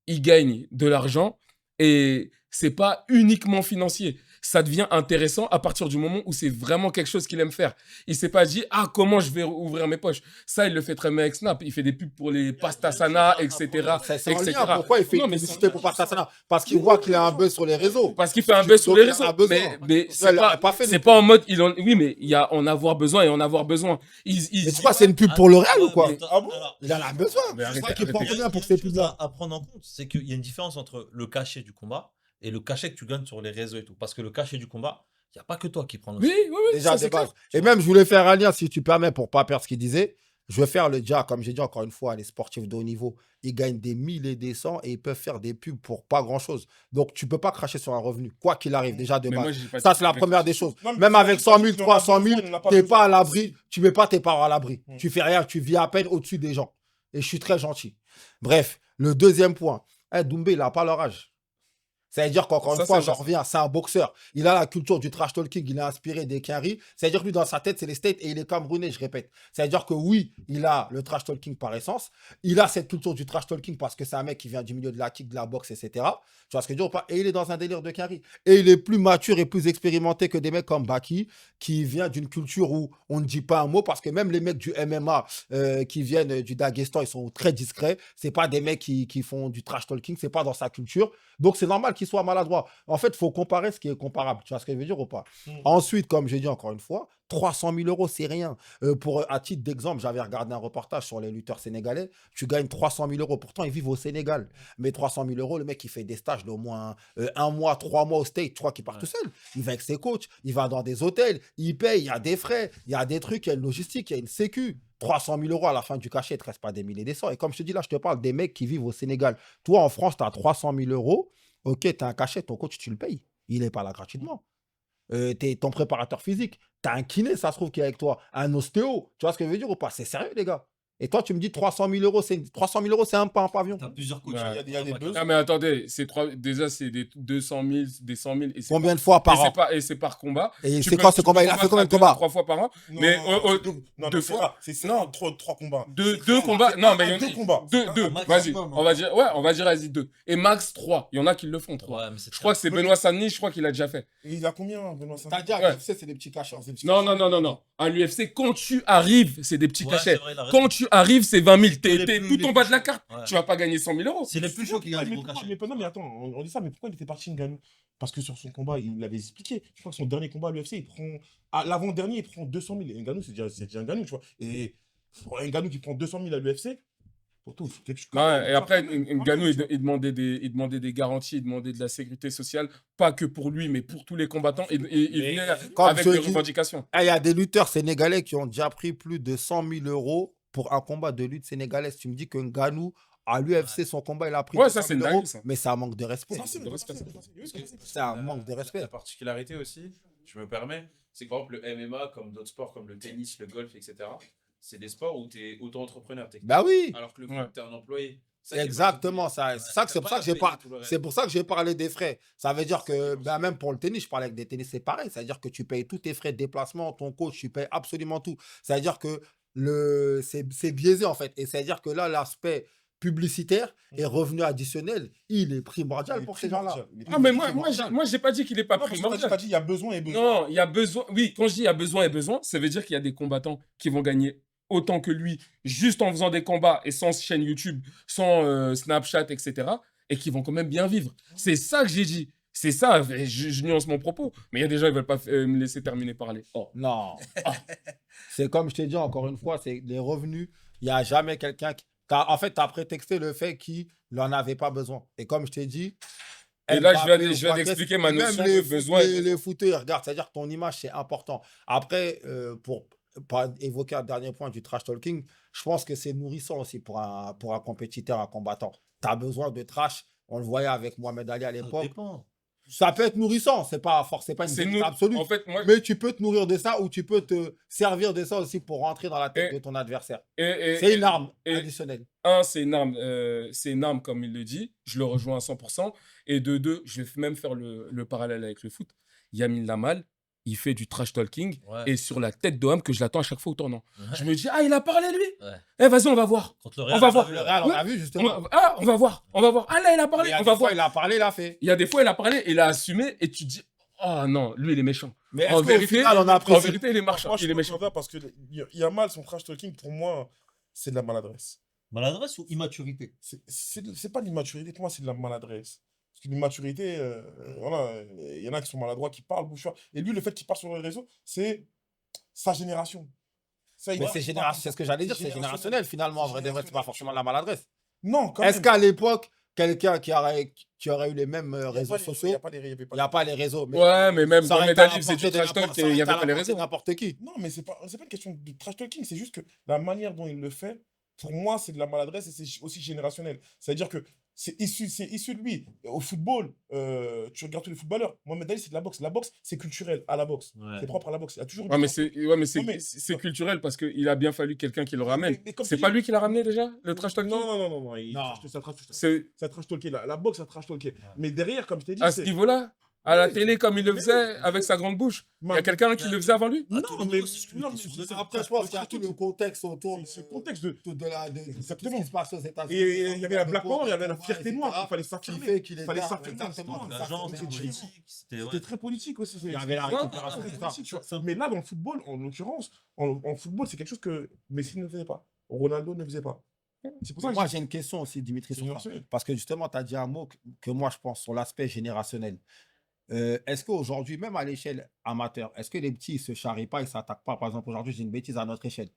il gagne de l'argent et c'est pas uniquement financier. Ça devient intéressant à partir du moment où c'est vraiment quelque chose qu'il aime faire. Il s'est pas dit, ah, comment je vais ouvrir mes poches. Ça, il le fait très bien avec Snap. Il fait des pubs pour les Pasta Sana, etc. C'est en lien. etc. Pourquoi il fait Non, une mais publicité pour Pastasana? Parce qu'il voit qu'il a un buzz sur les réseaux. parce qu'il fait un Tu- buzz sur donc, les il en réseaux. a besoin. Mais Il c'est a pas fait c'est de pas en pub. mode, oui, mais il y a en avoir besoin et en avoir besoin. Mais c'est quoi, c'est une pub pour L'Oréal ou quoi? Ah bon? Il en a besoin. Mais C'est arrêtez, ça qui prend arrêtez. combien pour Il y a ces une chose pubs-là? à prendre en compte, c'est qu'il y a une différence entre le cachet du combat et le cachet que tu gagnes sur les réseaux et tout. Parce que le cachet du combat, il n'y a pas que toi qui prends le Oui, oui, oui. Déjà, ça, de c'est base. clair. Et même, je voulais faire un lien, si tu permets, pour pas perdre ce qu'il disait. Je vais faire le déjà, comme j'ai dit encore une fois, les sportifs de haut niveau, ils gagnent des 1000 et des 100 et ils peuvent faire des pubs pour pas grand-chose. Donc, tu peux pas cracher sur un revenu, quoi qu'il arrive, déjà de Mais moi, base. j'ai pas Ça, dit c'est la que- première des choses. Non, mais Même c'est avec pas 100 000, qu'il en a 300 000, besoin, il en a pas t'es besoin. pas à l'abri, tu mets pas tes parents à l'abri. Mm. Tu fais rien, tu vis à peine au-dessus des gens. Et je suis très gentil. Bref, le deuxième point. Doumbé, il a pas leur âge. Ça veut dire qu'encore Ça, une fois, c'est j'en vrai. reviens, c'est un boxeur. Il a la culture du trash talking, il est inspiré des Kenry. Ça veut dire que lui, dans sa tête, c'est les States et il est camerounais, je répète. Ça veut dire que oui, il a le trash talking par essence. Il a cette culture du trash talking parce que c'est un mec qui vient du milieu de la kick, de la boxe, etc. Tu vois ce que je veux dire ou pas? Et il est dans un délire de Kenry. Et il est plus mature et plus expérimenté que des mecs comme Baki, qui vient d'une culture où on ne dit pas un mot parce que même les mecs du MMA qui viennent du Daghestan, ils sont très discrets. C'est pas des mecs qui font du trash talking, c'est pas dans sa culture. Donc, c'est normal qu'il soit maladroit. En fait, il faut comparer ce qui est comparable. Tu vois ce que je veux dire ou pas? Ensuite, comme j'ai dit encore une fois, 300 000 euros, c'est rien. À titre d'exemple, j'avais regardé un reportage sur les lutteurs sénégalais. Tu gagnes 300 000 euros. Pourtant, ils vivent au Sénégal. Mais 300 000 euros, le mec, il fait des stages d'au moins 1 mois, 3 mois au State. Tu crois qu'il part tout seul? Il va avec ses coachs, il va dans des hôtels, il paye, il y a des frais, il y a des trucs, il y a une logistique, il y a une sécu. 300 000 euros à la fin du cachet, il ne te reste pas des milliers et des cents. Et comme je te dis là, je te parle des mecs qui vivent au Sénégal. Toi, en France, tu as 300 000 euros. Ok, tu as un cachet, ton coach, tu le payes. Il n'est pas là gratuitement. T'es ton préparateur physique. Tu as un kiné, ça se trouve, qui est avec toi. Un ostéo. Tu vois ce que je veux dire ou pas? C'est sérieux, les gars. Et toi, tu me dis 300 000 euros, c'est 300 000 euros, c'est un pavillon. T'as plusieurs coachs. Ouais. Il y a des besoins. Ah, mais attendez, déjà, c'est des 200 000, des 100 000. Et c'est Combien de fois par an? et c'est par combat. Et Tu c'est peux- quoi ce tu peux combat? Il a fait combattre combien de à deux, combats? 3 fois par an. Non, Mais non, deux c'est fois. rare. C'est Non. trois combats. Deux combats. Non, mais il y en a. Deux combats. Deux. max, Vas-y. maximum, On va dire, ouais, on va dire, vas-y, 2. Et max 3. Il y en a qui le font 3. Ouais, mais c'est Je crois que c'est Benoît Saint-Denis, je crois qu'il a déjà fait. Et il a combien, Benoît T'as Saint-Denis? dit à Ouais. l'UFC, c'est des petits cachets. Non. À l'UFC, quand tu arrives, c'est des petits Ouais, cachets. c'est vrai, il a raison. Quand tu arrives, c'est 20 000. Les T'es plus- tout en bas de la carte. Ouais. Tu vas pas gagner 100 000 euros. C'est les plus chauds qui gagnent mais des gros pourquoi, cachets. non, mais attends, on dit ça, mais pourquoi il était parti Ngannou? Parce que sur son combat, il l'avait expliqué. Je crois que son dernier combat à l'UFC, il prend. À l'avant-dernier, il prend 200 000. Et Ngannou, c'est déjà Ngannou, tu vois. Et pour un Ngannou qui prend 200 000 à l'UFC, pour tout, il faut quelque chose. Ouais, et après, Ngannou, il demandait des garanties, il demandait de la sécurité sociale, pas que pour lui, mais pour tous les combattants. Il venait comme avec je des dis- revendications. Il y a des lutteurs sénégalais qui ont déjà pris plus de 100 000 euros pour un combat de lutte sénégalaise. Tu me dis que Ngannou, à l'UFC, son combat, il a pris Ouais, 200 ça, c'est 000 une euros, dinguerie, ça. mais c'est un manque de respect. C'est un manque de respect. La particularité aussi, je me permets, c'est que par exemple le MMA, comme d'autres sports comme le tennis, le golf, etc., c'est des sports où tu es auto-entrepreneur techniquement. Bah oui, Alors que le Ouais. foot, tu es un employé. Ça qui est exactement. particulier. C'est pour ça que j'ai pas. C'est pour ça que j'ai parlé des frais. Ça veut dire que bah, même pour le tennis, je parlais avec des tennis, c'est pareil. C'est-à-dire que tu payes tous tes frais de déplacement, ton coach, tu payes absolument tout. C'est-à-dire que c'est biaisé en fait. Et c'est-à-dire que là, l'aspect publicitaire et revenu additionnel, il est primordial pour ces gens-là. Ah, mais moi, j'ai pas dit qu'il est pas Non, parce que primordial. t'as dit, il y a besoin et besoin. Non, il y a besoin. Oui, quand je dis il y a besoin et besoin, ça veut dire qu'il y a des combattants qui vont gagner autant que lui, juste en faisant des combats et sans chaîne YouTube, sans Snapchat, etc. Et qui vont quand même bien vivre. C'est ça que j'ai dit. C'est ça, et je nuance mon propos. Mais il y a des gens qui veulent pas me laisser terminer parler. Oh. Non. C'est comme je t'ai dit encore une fois, c'est les revenus. Il n'y a jamais quelqu'un qui. En fait, tu as prétexté le fait qu'il n'en avait pas besoin. Et comme je t'ai dit. Et là, Mbappé je viens ou d'expliquer Paquet, ma même notion les de besoin. Les footeurs, regarde, c'est-à-dire que ton image, c'est important. Après, pour pas évoquer un dernier point du trash talking, je pense que c'est nourrissant aussi pour un compétiteur, un combattant. Tu as besoin de trash. On le voyait avec Mohamed Ali à Ça l'époque. dépend. Ça peut être nourrissant, c'est pas une C'est vérité nous. absolue. En fait, moi. Mais tu peux te nourrir de ça ou tu peux te servir de ça aussi pour rentrer dans la tête Et- de ton adversaire. et- C'est une arme et- additionnelle. C'est une arme, comme il le dit. Je le rejoins à 100%. Et de deux, je vais même faire le parallèle avec le foot. Yamin Lamal, il fait du trash talking Ouais. et sur la tête d'Oham que je l'attends à chaque fois au tournant. Ouais. Je me dis, ah, il a parlé lui. Ouais. Eh, vas-y, on va voir. Contre le On Real, va on a voir. vu, Le ouais. Real, on Ouais. a vu justement. On va voir. On va voir. Ah, là, il a Il parlé. y a On des va fois, voir. il a parlé, il a fait. Il y a des fois, il a parlé, il a assumé et tu te dis, ah non, lui, il est méchant. Mais En est-ce qu'au vérité, final, on a en apprécié vérité, il est marchand. Moi, je Il est suis méchant. pas parce que Yamal, son trash talking, pour moi, c'est de la maladresse. Maladresse ou immaturité? C'est pas de l'immaturité, pour moi, c'est de la maladresse. Parce que l'immaturité, voilà, il y en a qui sont maladroits, qui parlent, bouche. Et lui, le fait qu'il parle sur les réseaux, c'est sa génération. Ça, il Mais doit- c'est c'est ce que j'allais dire, c'est générationnel finalement. En vrai, de vrai, c'est pas générationnel. forcément de la maladresse. Non, quand Est-ce même. qu'à l'époque, quelqu'un qui aurait eu les mêmes Il y a réseaux pas les- sociaux, il y a pas les- il y avait pas il n'y a pas les réseaux. Mais Ouais, mais même ça dans aurait mes été à la livres, c'est portée du de trash talk n'importe- et ça il aurait n'y été à avait pas les la portée de réseaux. n'importe qui. Non, mais c'est pas une question de trash talking, c'est juste que la manière dont il le fait, pour moi, c'est de la maladresse et c'est aussi générationnel. C'est-à-dire que c'est issu de lui. Au football, tu regardes tous les footballeurs. Mohamed Ali, c'est de la boxe. La boxe, c'est culturel à la boxe. Ouais. C'est propre à la boxe. Il y a toujours eu Ouais, des mais sports. c'est Non, mais- c'est culturel parce qu'il a bien fallu quelqu'un qui le ramène. mais comme C'est tu pas dis- lui qui l'a ramené déjà, le trash talking? Non. Non. Ça trash talké. La boxe, ça trash talké. Mais derrière, comme je t'ai dit, À ce niveau-là, à la télé, comme il le Mais- faisait avec sa grande bouche, il y a quelqu'un qui le faisait avant lui? À tous les niveaux, c'est ce que non, je mais dis sur c'est- le Après, je pense qu'il y a tout le contexte autour C'est le contexte de. de ce Exactement. qui se passe aux États-Unis. Et il y avait la Black Power, il y avait la etc., fierté noire. Il fallait qui s'affirmer. fait qu'il Il est fallait là, s'affirmer. exactement. L'agence, C'est c'est très politique. C'était C'était très politique aussi. Il y avait la récupération, C'était tout ça. politique, tu vois. Mais là, dans le football, en l'occurrence, en football, c'est quelque chose que Messi ne faisait pas. Ronaldo ne faisait pas. C'est pour ça que Moi, j'ai une question aussi, Dimitri, C'est sur ça. générationnel. Parce que justement, tu as dit un mot que moi, je pense sur l'aspect générationnel. Est-ce qu'aujourd'hui, même à l'échelle amateur, est-ce que les petits ne se charrient pas, ils ne s'attaquent pas? Par exemple, aujourd'hui, j'ai une bêtise à notre échelle.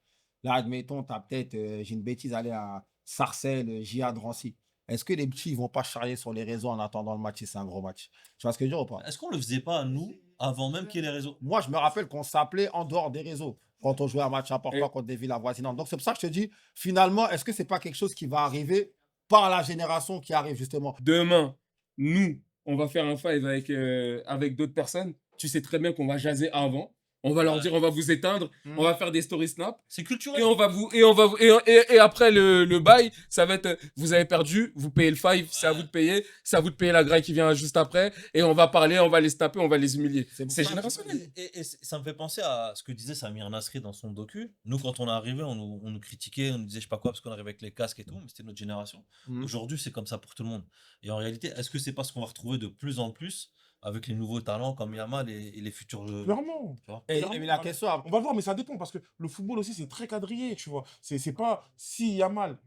Là, admettons, tu as peut-être, j'ai une bêtise, aller à Sarcelles, JA de Drancy. Est-ce que les petits ne vont pas charrier sur les réseaux en attendant le match si c'est un gros match? Tu vois ce que je veux dire ou pas? Est-ce qu'on le faisait pas, nous, avant même qu'il y ait les réseaux? Moi, je me rappelle qu'on s'appelait en dehors des réseaux quand on jouait un match important Et- contre des villes avoisinantes. Donc, c'est pour ça que je te dis, finalement, est-ce que c'est pas quelque chose qui va arriver par la génération qui arrive, justement? Demain, nous, on va faire un five avec d'autres personnes. Tu sais très bien qu'on va jaser avant. On va leur Ouais. dire, on va vous éteindre, on va faire des story snap. C'est Et culturel. on va vous et après le bail, ça va être vous avez perdu, vous payez le five, c'est à vous de payer, c'est à vous de payer la graille qui vient juste après et on va parler, on va les taper, on va les humilier. C'est pour C'est ça que- générationnel. Et ça me fait penser à ce que disait Samir Nasri dans son docu. Nous, quand on est arrivé, on nous critiquait, on nous disait je sais pas quoi parce qu'on arrivait avec les casques et tout, mais c'était notre génération. Mhm. Aujourd'hui, c'est comme ça pour tout le monde. Et en réalité, est-ce que c'est pas ce qu'on va retrouver de plus en plus avec les nouveaux talents comme Yamal et les futurs Clairement. tu vois? Et Clairement, mais la question, On va le voir, mais ça dépend parce que le football aussi, c'est très quadrillé, tu vois. C'est pas si Yamal,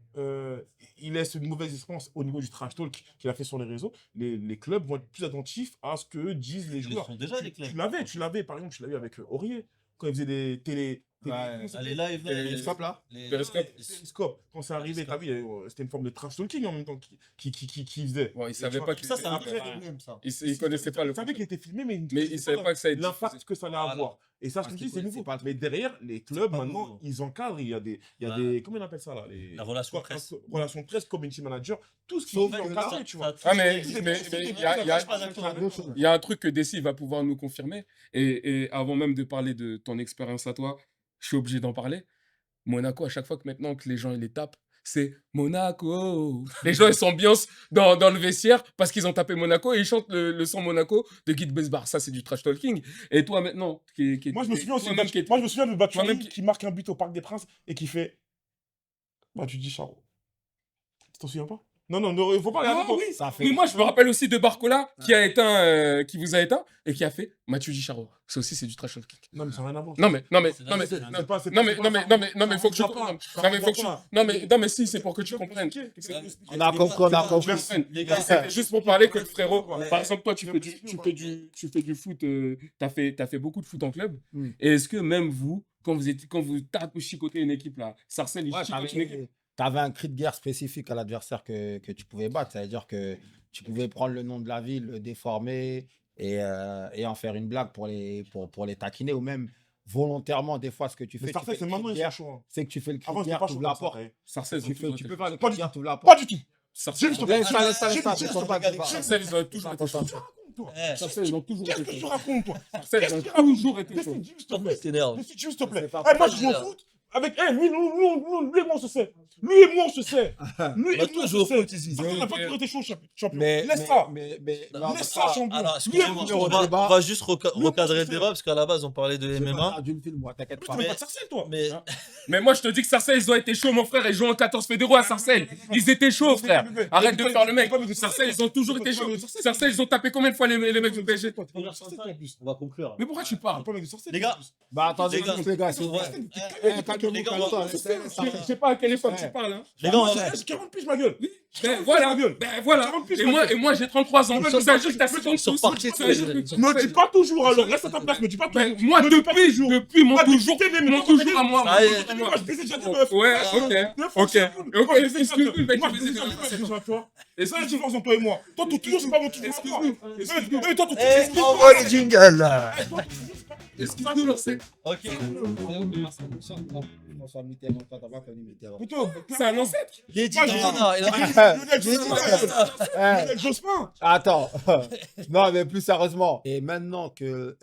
il laisse une mauvaise expérience au niveau du trash talk qu'il a fait sur les réseaux, les clubs vont être plus attentifs à ce que disent les Ils le joueurs. font déjà, les clubs. Tu l'avais, par exemple, tu l'as eu avec Aurier, quand il faisait des télé. Ouais. comment ça Les s'appelle lives, là, Et les- stop là. les- Periscope. les- Periscope. Quand c'est arrivé, t'as vu, c'était une forme de trash talking en même temps qui faisait. Bon, ils Et savaient tu pas vois, que Ça, c'est un Après, vrai problème, ça. ils connaissaient pas le Ils savaient qu'il était filmé, mais mais ils savaient pas que ça allait être l'impact diffusé. que ça allait Voilà. avoir. Et ça, je Parce te dis, qu'ils c'est connaissaient nouveau. pas le Mais derrière, les clubs, pas maintenant, nouveau. ils encadrent. Il y a des, Ouais. comment on appelle ça là La relation presse. Relation presse, community manager, tout ce qui Sauf est que encadré, ça- tu vois. Ah, mais C'est- mais- c'est- mais c'est- il y a- il y a- Je suis pas d'accord. Il y a un truc que Dessy va pouvoir nous confirmer. Et avant même de parler de ton expérience à toi, je suis obligé d'en parler. Monaco, à chaque fois que maintenant que les gens ils les tapent, c'est Monaco. Les gens ils s'ambiancent dans le vestiaire parce qu'ils ont tapé Monaco et ils chantent le son Monaco de Guy de Besbar. Ça, c'est du trash talking. Et toi maintenant, Moi, je me souviens aussi toi-même qui es- moi, je me souviens de Batshuayi toi-même qui- qui marque un but au Parc des Princes et qui fait. Bah, tu dis Charo. Tu t'en souviens pas? Non, il faut pas regarder. Ah oui, Ça fait. mais moi, je me rappelle aussi de Barcola qui a éteint, qui vous a éteint et qui a fait Mathieu Gicharo. Ça aussi, c'est du trash talking. Non, mais ça n'a rien à voir. Non mais C'est non mais c'est non mais pas- non C'est pas- c'est non pas- mais c'est non pas- mais non mais non mais faut que tu ça rentre pas. non mais faut que tu Ça non mais si c'est pour que tu comprennes. On a compris, on a compris. Les gars, C'est juste pour parler que le frérot, Ouais. par exemple, toi, tu Je fais m'explique, tu fais du foot, t'as fait beaucoup de foot en club. Mm. Et est-ce que même vous, quand vous tapez chicoter une équipe là, Sarcelles, il Ouais, chicote une équipe. t'avais un cri de guerre spécifique à l'adversaire que tu pouvais battre. C'est-à-dire que tu pouvais prendre le nom de la ville, le déformer et en faire une blague pour les taquiner ou même volontairement, des fois, ce que tu fais. Mais tu Sarcelles, fais c'est le cri maintenant, de ils guerre, sont chauds. hein. c'est que tu fais le cri Avant, de c'était guerre, pas tu chaud ouvres la comme ça, porte. ouais. Sarcelles, Tu peux faire le cri de toujours guerre, tu ouvres la Pas porte. du tout. Sarcelles, Laisse ça, laisse ça, laisse ça. J'ai- Tu comptes pas que tu parles. Sarcelles, ils ont toujours été chauds. Eh, Sarcelles, ils ont toujours Qu'est-ce été que tu chauds. racontes, toi? Sarcelles, ils ont toujours été chauds. Décide, s'il te plaît. t'énerve. Décide, s'il te plaît. C'est pas Eh, moi, je joue au grave. foot. Avec, lui et moi, on se sait. Lui et moi, on se sait. Lui Bah, et moi, on toi, se joue au sait. foot ici. Ça n'a pas toujours été chaud, champion. Mais, Laisse ça. non, Laisse ça, champion. Alors, Lui et excusez-moi, moi, on va juste recadrer le débat parce qu'à la base, on parlait de j'ai pas MMA. perdu le film, moi, t'inquiète pas. Tu pas de Sarcelles, toi. Mais Mais moi, je te dis que Sarcelles, ils ont été chauds, mon frère. Ils jouent en 14 fédéraux à Sarcelles. Ils étaient chauds, frère. Arrête de faire le mec. Sarcelles, ils ont toujours été chauds. Sarcelles, ils ont tapé combien de fois les mecs du PSG? On va conclure. Mais pourquoi tu parles? les gars, Bah, attendez, Les gars, les gars, s'il vous plaît. Calmez-vous, les gars, calmez-toi. Je sais pas à quelle époque tu parles. Hein. les gars, on va- J'ai 40 piges, ma gueule. Ben voilà, ben voilà. Et moi j'ai 33 ans. Ça veut dire que t'as 50 sur sous. parquet, Ça veut dire que- Me dis pas toujours, alors. Reste à ta place, me dis pas toujours. Ben, moi depuis mon toujours à moi. Ah, Moi, je baisais déjà des meufs. Ouais, ok. Excuse-moi, mec, Moi, tu je me baisais disais déjà des que meufs, déjà, tu vois. Et C'est la différence entre toi et moi. Toi, ton toujours, c'est pas mon toujours à moi. Et toi, ton Eh, toujours, envoie le jingle là. excuse-moi, c'est Ok. François Mitterrand, toi, t'as pas connu Mitterrand. Plutôt, c'est un ancêtre. Il est dit, Moi, non, j'ai- non, il a Eh, Lionel Jospin. Attends, non mais plus sérieusement. Et maintenant que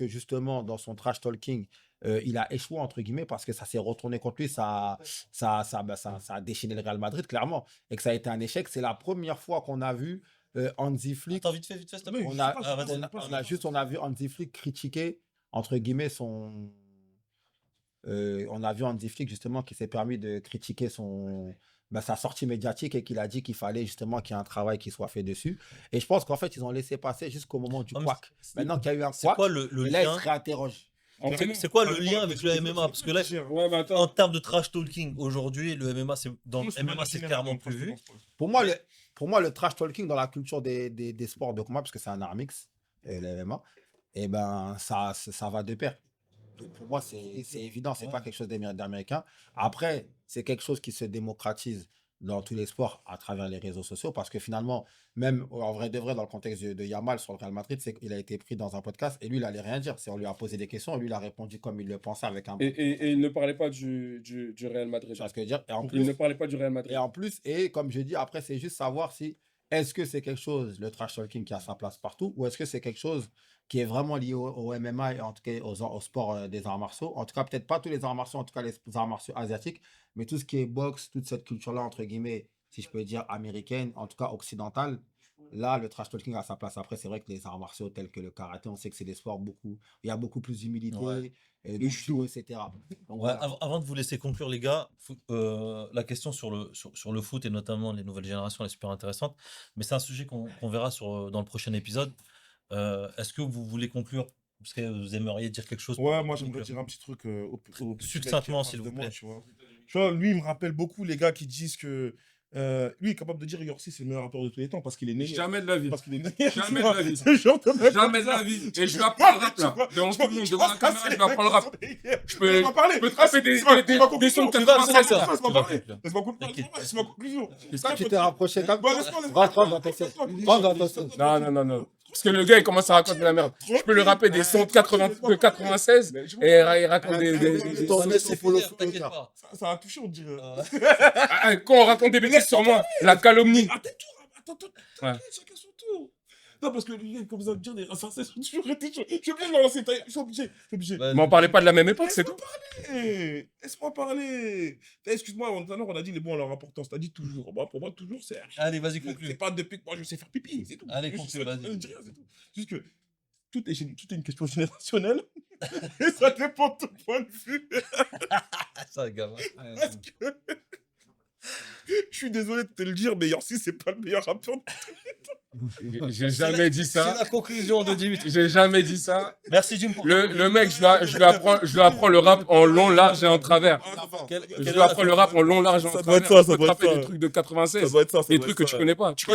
justement dans son trash talking, il a échoué entre guillemets parce que ça s'est retourné contre lui, ça a déchaîné le Real Madrid clairement et que ça a été un échec. C'est la première fois qu'on a vu Hansi Flick. Attends, vite fait, s'il te plaît. On a, Ah, vas-y. on a vu Hansi Flick critiquer entre guillemets son. On a vu Hansi Flick justement qui s'est permis de critiquer sa sortie médiatique et qu'il a dit qu'il fallait justement qu'il y ait un travail qui soit fait dessus. Et je pense qu'en fait, ils ont laissé passer jusqu'au moment du Ah, mais couac. Maintenant qu'il y a eu un C'est couac, quoi le et là, ils lien se réinterrogent. C'est quoi le lien avec le MMA? Parce que là, Ouais, mais attends. en termes de trash talking, aujourd'hui, le MMA, dans le MMA, c'est clairement plus vu. Pour moi, le trash talking dans la culture des sports de combat, parce que c'est un art mix, le MMA, et ben, ça va de pair. Donc, pour moi, c'est évident, c'est pas quelque chose d'américain. Après, c'est quelque chose qui se démocratise dans tous les sports à travers les réseaux sociaux, parce que finalement, même en vrai de vrai, dans le contexte de Yamal sur le Real Madrid, c'est qu'il a été pris dans un podcast et lui, il allait rien dire. On lui a posé des questions, lui, il a répondu comme il le pensait avec un. Et il ne parlait pas du Real Madrid. Tu vois ce que je veux dire? Et en Il plus, ne parlait pas du Real Madrid. et comme je dis, après, c'est juste savoir si est-ce que c'est quelque chose, le trash talking, qui a sa place partout, ou est-ce que c'est quelque chose qui est vraiment lié au MMA et en tout cas au sport des arts martiaux. En tout cas, peut-être pas tous les arts martiaux, en tout cas les arts martiaux asiatiques, mais tout ce qui est boxe, toute cette culture-là, entre guillemets, si je peux dire américaine, en tout cas occidentale, là, le trash talking a sa place. Après, c'est vrai que les arts martiaux tels que le karaté, on sait que c'est des sports il y a beaucoup plus d'humilité, Ouais. et du judo, etc. Donc, Ouais, voilà. avant de vous laisser conclure, les gars, la question sur le foot et notamment les nouvelles générations, elle est super intéressante. Mais c'est un sujet qu'on verra dans le prochain épisode. Est-ce que vous voulez conclure? Parce que vous aimeriez dire quelque chose? Ouais, pour moi j'aimerais conclure dire un petit truc au petit mec qui est Succinctement, en face s'il de vous moi, plaît. tu vois. Tu vois, lui, il me rappelle beaucoup les gars qui disent que lui est capable de dire Yorsi c'est le meilleur rappeur de tous les temps parce qu'il est né. Jamais de la vie. Parce qu'il est né. Jamais de la vie. Ce genre de mec. Jamais de la vie. Et je lui apprends le rap là. Devant tout le monde, devant la caméra, je lui apprends le rap. Je peux te rapper des sons de Tu vas, 96 ça. là. Laisse-moi Tu vas parler. conclure. Laisse-moi conclure. Laisse-moi conclusion. Tu t'es rapproché comme Bon, laisse-moi, Rentre dans ton sens. Rentre dans ton sens. Non. Parce que le gars, il commence à raconter de la merde. Je peux lui rapper des sons de 96 et il raconte des... Ton nez, c'est pour le T'inquiète pas. Ça a touché, on dirait. Quand on raconte des bêtises sur moi, la calomnie. Attends, Ouais. chacun son tour. Non, parce que les gars, comme ça, dire des racistes, sont toujours été chaud. Je suis obligé de leur lancer. Ils sont obligés. Mais on parlait pas de la même époque, c'est tout. Laisse-moi parler. Excuse-moi, tout à l'heure, on a dit les mots ont leur importance. T'as dit toujours. Bah, pour moi, toujours, c'est. Allez, vas-y, C'est conclue. pas depuis que moi, je sais faire pipi. C'est tout. Allez, Juste conclue, ça, vas-y. je dis rien, c'est tout. Juste que tout est une question générationnelle. Et ça dépend de ton point de vue. Ça, gamin. Parce que. Je suis désolé de te le dire, mais Yorsi, c'est pas le meilleur rappeur. J'ai jamais dit C'est ça. la conclusion de Dimitri. J'ai jamais dit ça. Merci, Jim. Pour Le mec, je lui apprends le rap en long, large et en travers. Je lui apprends le rap en long, large et en Ça doit travers. être ça, Je ça peux te doit être rapper ça. des trucs de Ça 96. doit être ça. Des trucs que tu connais pas. Tu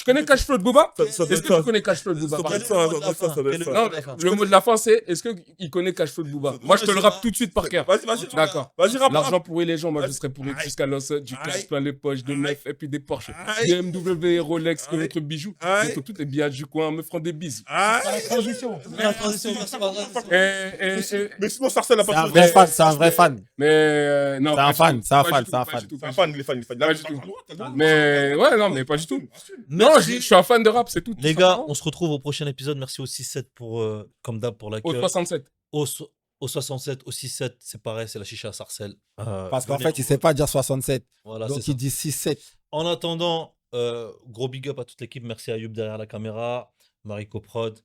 connais Cash Flow de Booba? Ça doit Est-ce être que ça. tu connais Cash Flow de Booba? Ça par doit exemple être ça, ça doit être ça. Non, le mot de la fin, c'est est-ce qu'il connaît Cash Flow de Booba? Moi, je te le rappe tout de suite par cœur. Vas-y. D'accord. Vas-y, rappe. L'argent pourrit les gens, moi je Vas-y. serais pourri Aïe. jusqu'à l'os, du cash Aïe. plein les poches, de meufs et puis des Porsche, Aïe. BMW, Rolex, que Aïe. notre bijou. Aïe. Donc, tout est bien du coin, me feront des bises. Ah, la transition. Merci, Patrick. mais sinon, Sarcelles n'a C'est pas un de vrai fan, c'est un vrai fan. Mais non. C'est pas un du fan, tout, c'est un pas fan, du tout, c'est un pas fan. du tout, C'est un pas fan, du il est fan. Pas du tout. T'as le droit. tout. Mais ouais, non, mais pas du tout. Non, je Merci. suis un fan de rap, c'est tout. Les gars, on se retrouve au prochain épisode. Merci au 6-7 pour, comme d'hab, pour Au l'accueil. 67. Au Au 67, au 6-7, c'est pareil, c'est la chicha à Sarcelles. Parce qu'en Venez, fait, il ne sait pas dire 67. Voilà, Donc, c'est ça. il dit 6-7. En attendant, gros big up à toute l'équipe. Merci à Youb derrière la caméra, Mariko Prod.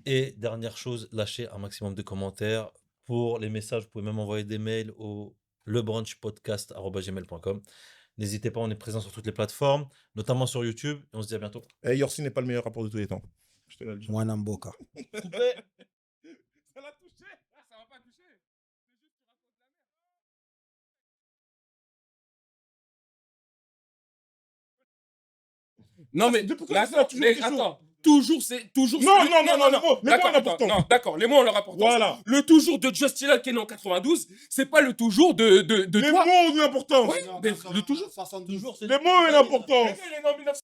Et dernière chose, lâchez un maximum de commentaires. Pour les messages, vous pouvez même envoyer des mails au lebrunchpodcast@gmail.com. N'hésitez pas, on est présent sur toutes les plateformes, notamment sur YouTube. Et on se dit à bientôt. Et Yorsi n'est pas le meilleur rapport de tous les temps. Je te le dis. Mwanamboka. Coupé. Ça l'a touché. Ah, ça va pas toucher. Non, mais Depuis quand là, ça, toujours mais question. attends, toujours c'est toujours. Non, non, non, non, les mots D'accord, ont l'importance. attends, non, d'accord, les mots ont leur importance. Voilà. Le toujours de Justin qui est né en 92, c'est pas le toujours de Les toi. mots ont une importance. Ouais, mais le toujours. 72 jours, Les mots ont une importance. Il est né en 1900.